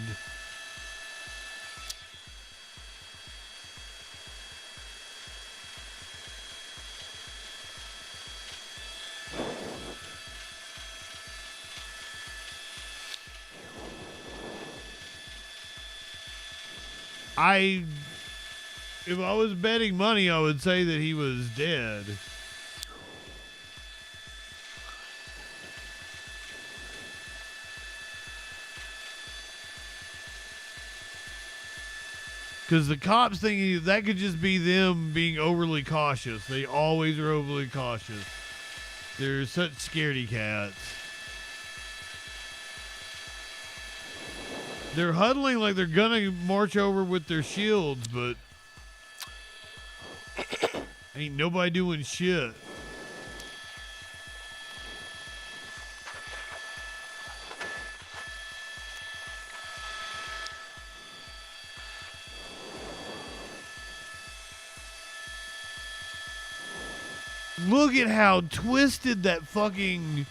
If I was betting money, I would say that he was dead. Because the cops think that could just be them being overly cautious. They always are overly cautious. They're such scaredy cats. They're huddling like they're gonna march over with their shields, but ain't nobody doing shit. Look at how twisted that fucking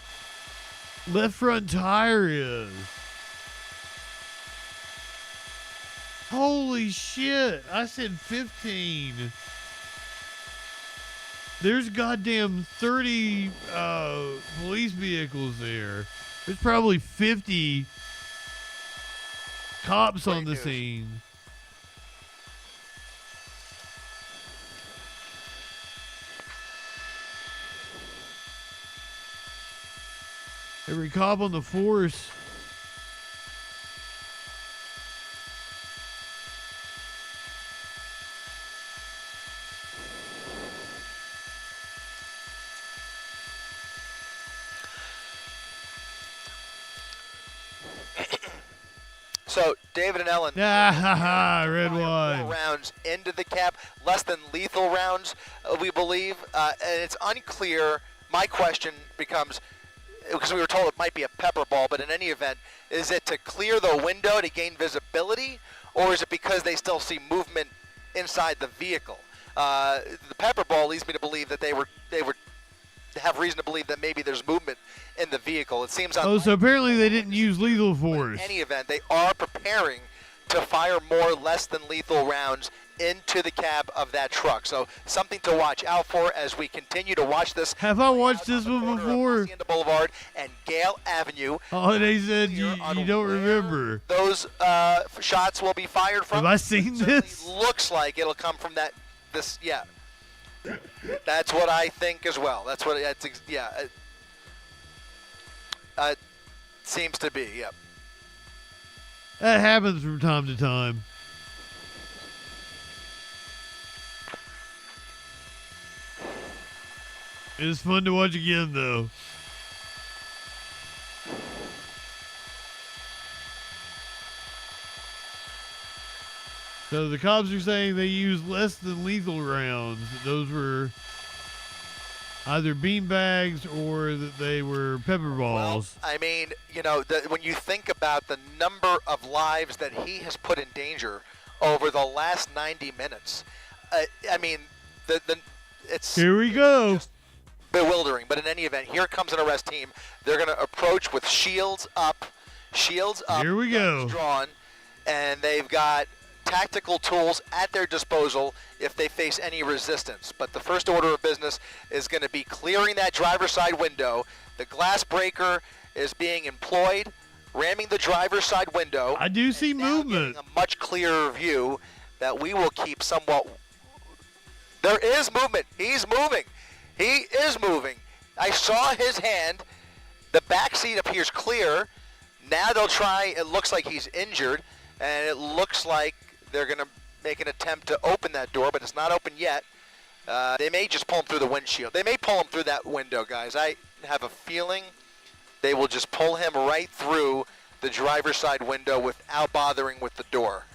left front tire is. Holy shit. I said 15. There's goddamn 30 police vehicles there. There's probably 50 cops on the scene. Every cop on the force. So, David and Ellen, Red wine. 4 rounds into the cap, less than lethal rounds, we believe, and it's unclear. My question becomes, because we were told it might be a pepper ball, but in any event, is it to clear the window to gain visibility, or is it because they still see movement inside the vehicle? The pepper ball leads me to believe that they would have reason to believe that maybe there's movement in the vehicle. It seems Oh, so apparently they didn't use lethal force. In any event, they are preparing to fire more less than lethal rounds into the cab of that truck. So something to watch out for as we continue to watch this. Have I watched this one before? Hacienda Boulevard and Gale Avenue. Oh, they said you don't remember. Those shots will be fired from. Have I seen this? Looks like it'll come from yeah. That's what I think as well. That's what it seems to be, yep. That happens from time to time. It's fun to watch again, though. So the cops are saying they used less than lethal rounds. Those were either bean bags or that they were pepper balls. Well, I mean, you know, when you think about the number of lives that he has put in danger over the last 90 minutes, I mean, it's Here we go. just bewildering. But in any event, here comes an arrest team. They're going to approach with shields up. Here we go. guns drawn, and they've got tactical tools at their disposal if they face any resistance. But the first order of business is going to be clearing that driver's side window. The glass breaker is being employed, ramming the driver's side window. I do see and now movement. getting a much clearer view that we will keep somewhat. There is movement. He's moving. He is moving. I saw his hand. The back seat appears clear. Now they'll try. It looks like he's injured, and it looks like they're going to make an attempt to open that door, but it's not open yet. They may just pull him through the windshield. They may pull him through that window, guys. I have a feeling they will just pull him right through the driver's side window without bothering with the door.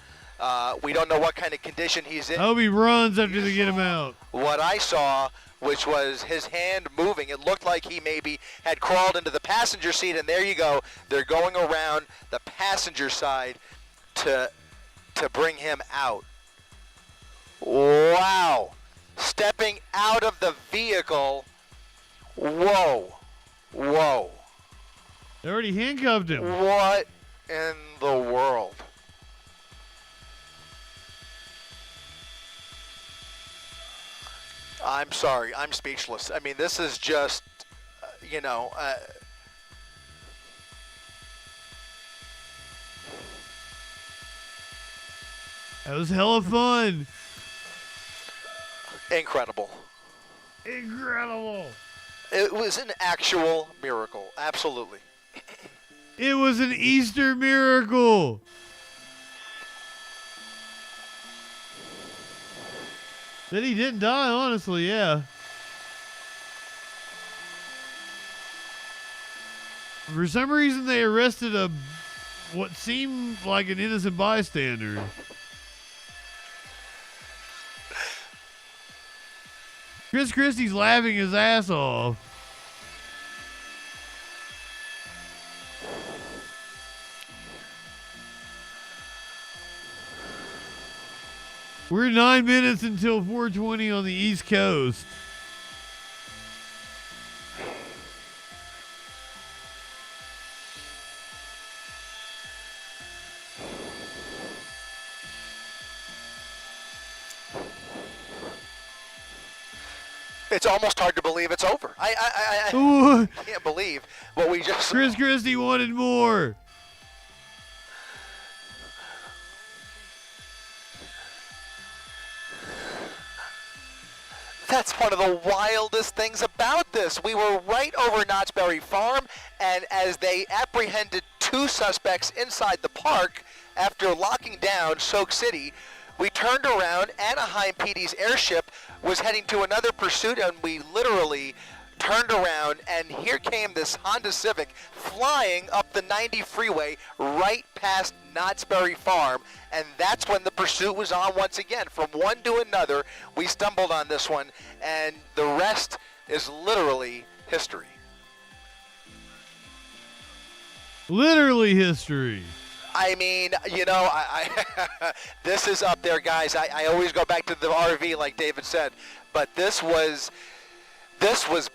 We don't know what kind of condition he's in. I hope he runs after they get him out. What I saw, which was his hand moving, it looked like he maybe had crawled into the passenger seat, and there you go. They're going around the passenger side to bring him out. Wow. Stepping out of the vehicle. Whoa. Whoa. They already handcuffed him. What in the world? I'm sorry. I'm speechless. I mean, this is just, you know, That was hella fun. incredible. Incredible. It was an actual miracle. Absolutely. It was an Easter miracle. That he didn't die, honestly, yeah. For some reason, they arrested what seemed like an innocent bystander. Chris Christie's laughing his ass off. We're 9 minutes until 4:20 on the East Coast. It's almost hard to believe it's over. I Ooh, can't believe what we just. Chris Christie wanted more. That's one of the wildest things about this. We were right over Knott's Berry Farm, and as they apprehended two suspects inside the park after locking down Soak City, we turned around. Anaheim PD's airship was heading to another pursuit, and we literally turned around, and here came this Honda Civic flying up the 90 freeway right past Knott's Berry Farm, and that's when the pursuit was on once again. From one to another, we stumbled on this one, and the rest is literally history. Literally history. I mean, you know, this is up there, guys. I always go back to the RV, like David said, but this was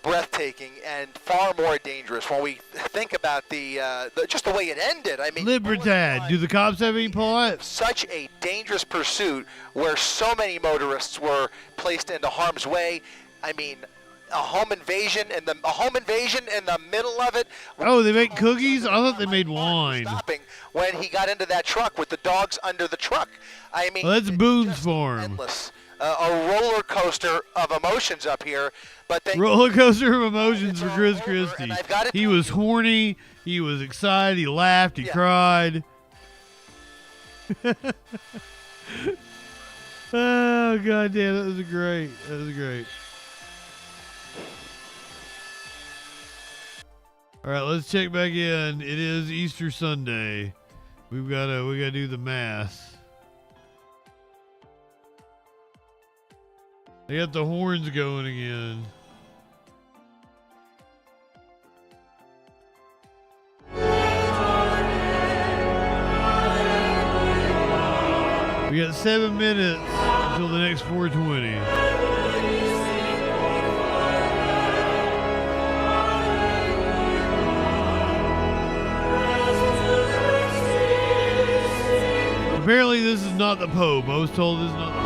breathtaking and far more dangerous when we think about just the way it ended. I mean, Libertad. Do the cops have any plot? such a dangerous pursuit where so many motorists were placed into harm's way. I mean, a home invasion in the middle of it. Oh, they make cookies? I thought they made wine. Stopping when he got into that truck with the dogs under the truck. I mean, Well, that's it's Boone's just Farm. endless. A roller coaster of emotions up here, but thank Roller coaster of emotions It's for all Chris over, Christie. and I've gotta He tell was you- horny. He was excited. He laughed. He Yeah. cried. Oh, God damn. That was great. That was great. All right, let's check back in. It is Easter Sunday. We gotta do the mass. They got the horns going again. 7 minutes until the next 420. Apparently this is not the Pope. I was told this is not the Pope.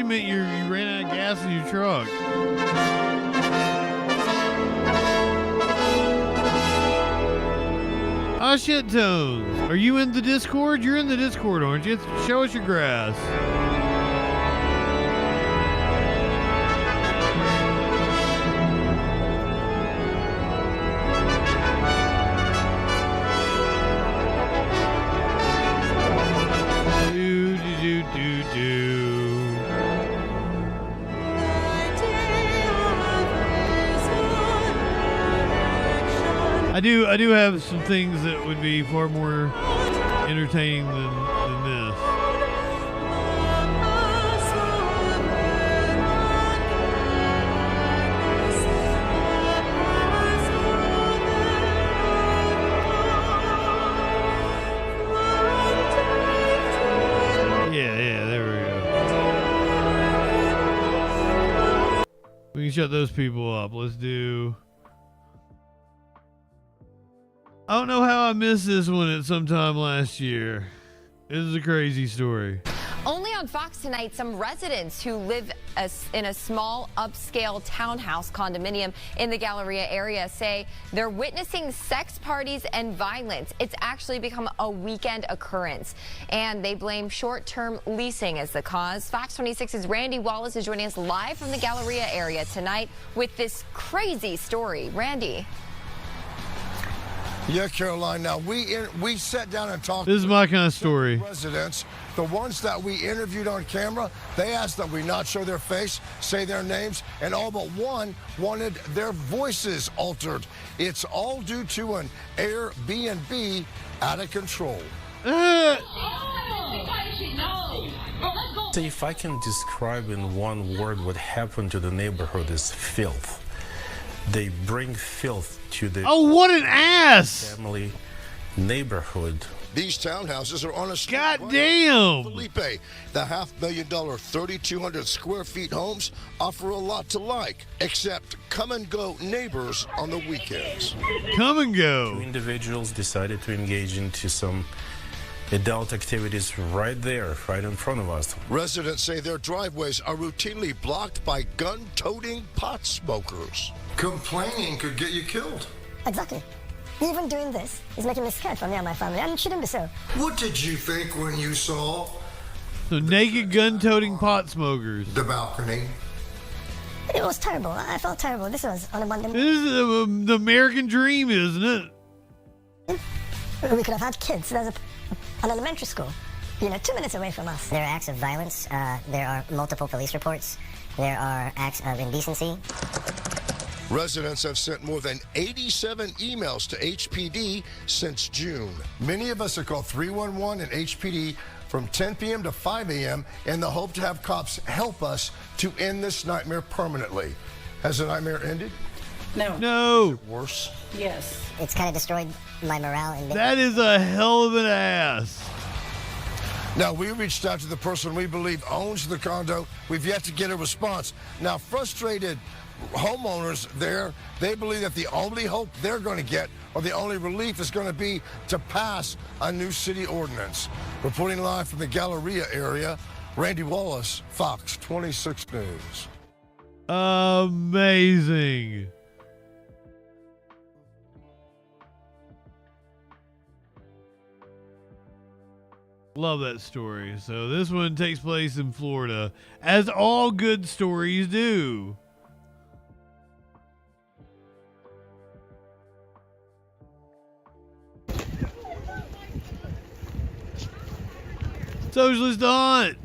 You ran out of gas in your truck. Ah, shit tones. Are you in the Discord? You're in the Discord, aren't you? Show us your grass. I do have some things that would be far more entertaining than this. Yeah, there we go. We can shut those people up. Let's do... I don't know how I missed this one at some time last year. This is a crazy story. Only on Fox tonight, some residents who live in a small upscale townhouse condominium in the Galleria area say they're witnessing sex parties and violence. It's actually become a weekend occurrence, and they blame short-term leasing as the cause. Fox 26's Randy Wallace is joining us live from the Galleria area tonight with this crazy story. Randy. Yeah, Caroline. Now we sat down and talked. This is my kind of story. Residents, the ones that we interviewed on camera, they asked that we not show their face, say their names, and all but one wanted their voices altered. It's all due to an Airbnb out of control. If I can describe in one word what happened to the neighborhood is filth. They bring filth to the what an ass family neighborhood. These townhouses are on a God damn. Felipe, the $500,000 3,200 square feet homes offer a lot to like, except come and go neighbors on the weekends. Come and go. Two individuals decided to engage into some adult activities right there, right in front of us. Residents say their driveways are routinely blocked by gun-toting pot smokers. Complaining could get you killed. Exactly. Even doing this is making me scared for me and my family, and it shouldn't be so. What did you think when you saw the naked gun-toting pot smokers? The balcony. It was terrible. I felt terrible. This was on a Monday. This is the American dream, isn't it? We could have had kids. There's an elementary school, 2 minutes away from us. There are acts of violence. There are multiple police reports. There are acts of indecency. Residents have sent more than 87 emails to HPD since June. Many of us have called 311 and HPD from 10 p.m. to 5 a.m. in the hope to have cops help us to end this nightmare permanently. Has the nightmare ended? No. Is it worse? Yes. It's kind of destroyed my morale. That is a hell of an ass. Now, we reached out to the person we believe owns the condo. We've yet to get a response. Now, frustrated homeowners there, they believe that the only hope they're going to get, or the only relief, is going to be to pass a new city ordinance. Reporting live from the Galleria area, Randy Wallace, Fox 26 News. Amazing. Love that story. So this one takes place in Florida, as all good stories do. Socialist hunt.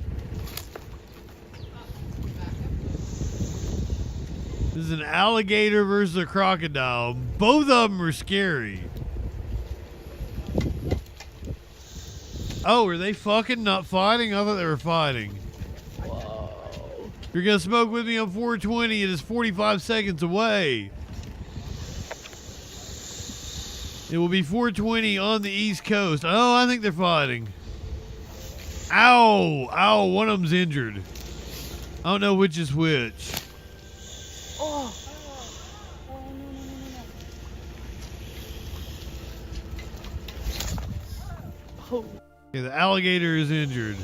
This is an alligator versus a crocodile. Both of them are scary. Oh, are they fucking not fighting? I thought they were fighting. Whoa. You're gonna smoke with me on 420. It is 45 seconds away. It will be 420 on the East Coast. Oh, I think they're fighting. Ow! Ow, one of them's injured. I don't know which is which. Oh. Oh. Okay, the alligator is injured.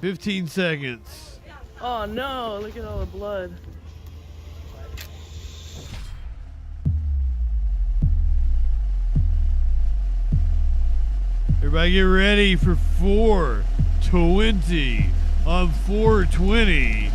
15 seconds. Oh no, look at all the blood. Everybody get ready for 420 on 420.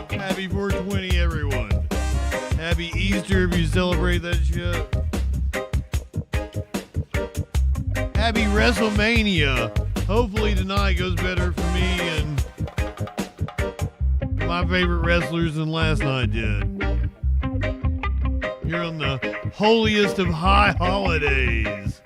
Happy 420, everyone. Happy Easter if you celebrate that shit. Happy WrestleMania. Hopefully tonight goes better for me and my favorite wrestlers than last night did. You're on the holiest of high holidays.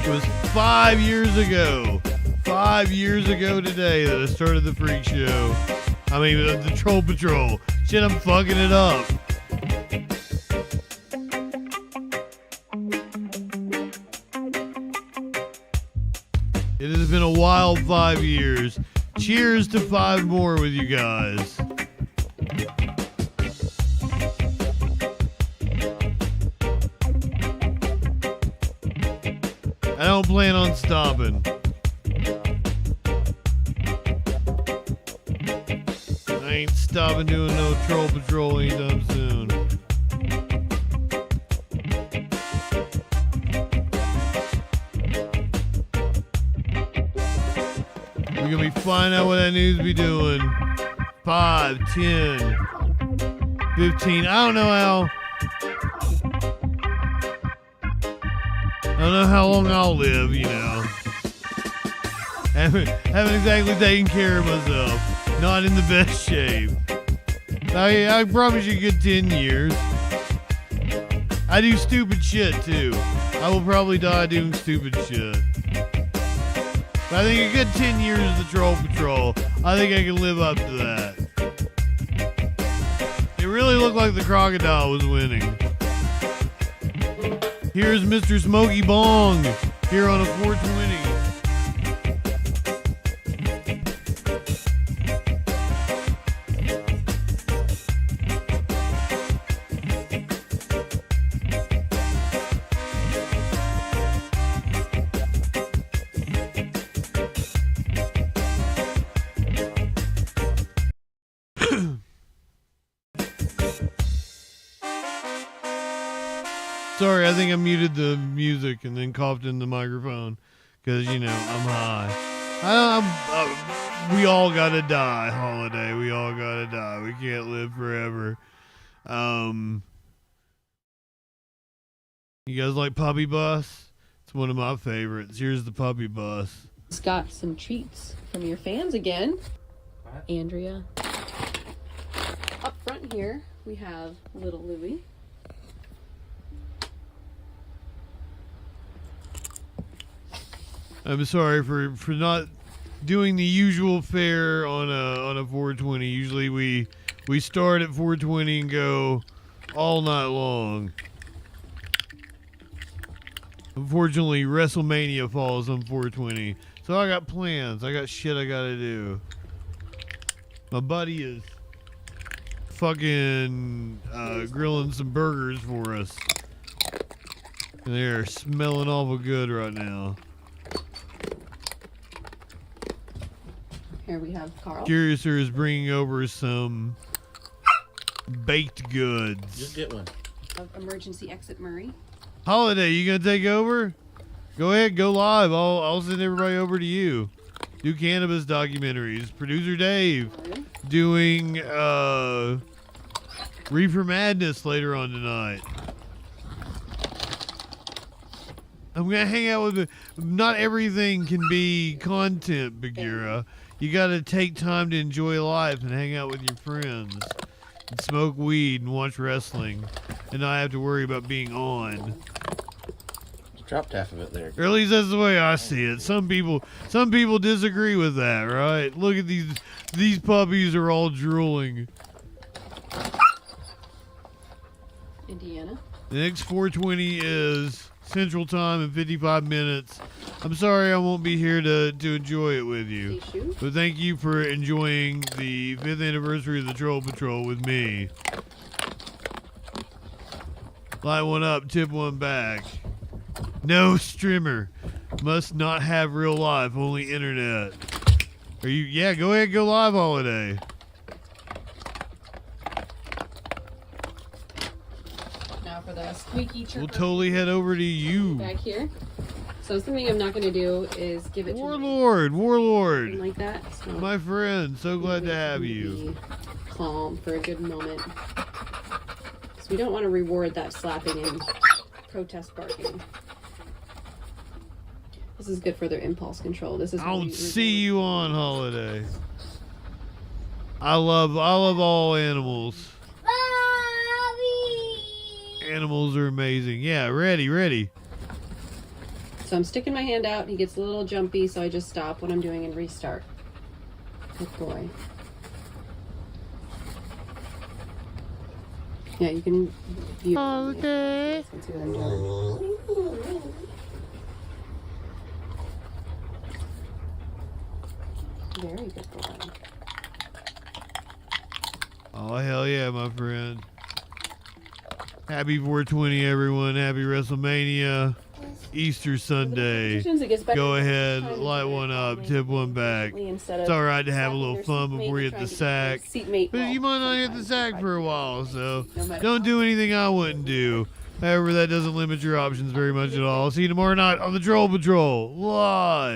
It was 5 years ago. 5 years ago today that I started the Freak Show. I mean, the Troll Patrol. Shit, I'm fucking it up. It has been a wild 5 years. Cheers to 5 more with you guys. I don't plan on stopping. I ain't stopping doing no Troll Patrol anytime soon. We're gonna be finding out what that news be doing. 5, 10, 15. I don't know how. I don't know how long I'll live, you know. Haven't exactly taken care of myself. Not in the best shape. I promise you a good 10 years. I do stupid shit too. I will probably die doing stupid shit. But I think a good 10 years of the Troll Patrol, I think I can live up to that. It really looked like the crocodile was winning. Here's Mr. Smokey Bong here on a 420. Sorry, I think I muted the music and then coughed in the microphone because, you know, I'm high. We all gotta die, holiday. We all gotta die. We I can't live forever. You guys like Puppy Bus? It's one of my favorites. Here's the Puppy Bus. It's got some treats from your fans again. Andrea. Up front here, we have little Louie. I'm sorry for not doing the usual fare on a 420. Usually we start at 420 and go all night long. Unfortunately, WrestleMania falls on 420, so I got plans. I got shit I gotta do. My buddy is fucking grilling some burgers for us, and they're smelling awful good right now. Here we have Carl. Curiouser is bringing over some baked goods. Just get one. Of Emergency Exit Murray. Holiday, you gonna take over? Go ahead, go live. I'll send everybody over to you. Do cannabis documentaries. Producer Dave doing Reefer Madness later on tonight. I'm gonna hang out with not everything can be content, Bagheera. You gotta take time to enjoy life and hang out with your friends. And smoke weed and watch wrestling. And not have to worry about being on. Dropped half of it there. Or at least that's the way I see it. Some people disagree with that, right? Look at these puppies are all drooling. Indiana. The next 420 is Central Time in 55 minutes. I'm sorry I won't be here to enjoy it with you. But thank you for enjoying the 5th anniversary of the Troll Patrol with me. Light one up, tip one back. No streamer. Must not have real life, only internet. Are you? Yeah, go ahead, go live, Holiday. Now for the squeaky chirper. We'll totally head over to you. Back here. So something I'm not going to do is give it Warlord, something like that. So my friend, so glad to have you. Calm for a good moment. So we don't want to reward that slapping and protest barking. This is good for their impulse control. This is I don't see you on Holiday. I love all animals. Animals are amazing. Yeah, ready. So I'm sticking my hand out. He gets a little jumpy, so I just stop what I'm doing and restart. Good boy. Yeah, you can view. Okay. Let's see what I'm doing. Very good boy. Oh, hell yeah, my friend. Happy 420, everyone. Happy WrestleMania. Easter Sunday. Go ahead, light one up, tip one back. It's all right to have a little fun before you hit the sack. But you might not hit the sack for a while, so don't do anything I wouldn't do. However, that doesn't limit your options very much at all. See you tomorrow night on the Troll Patrol, live.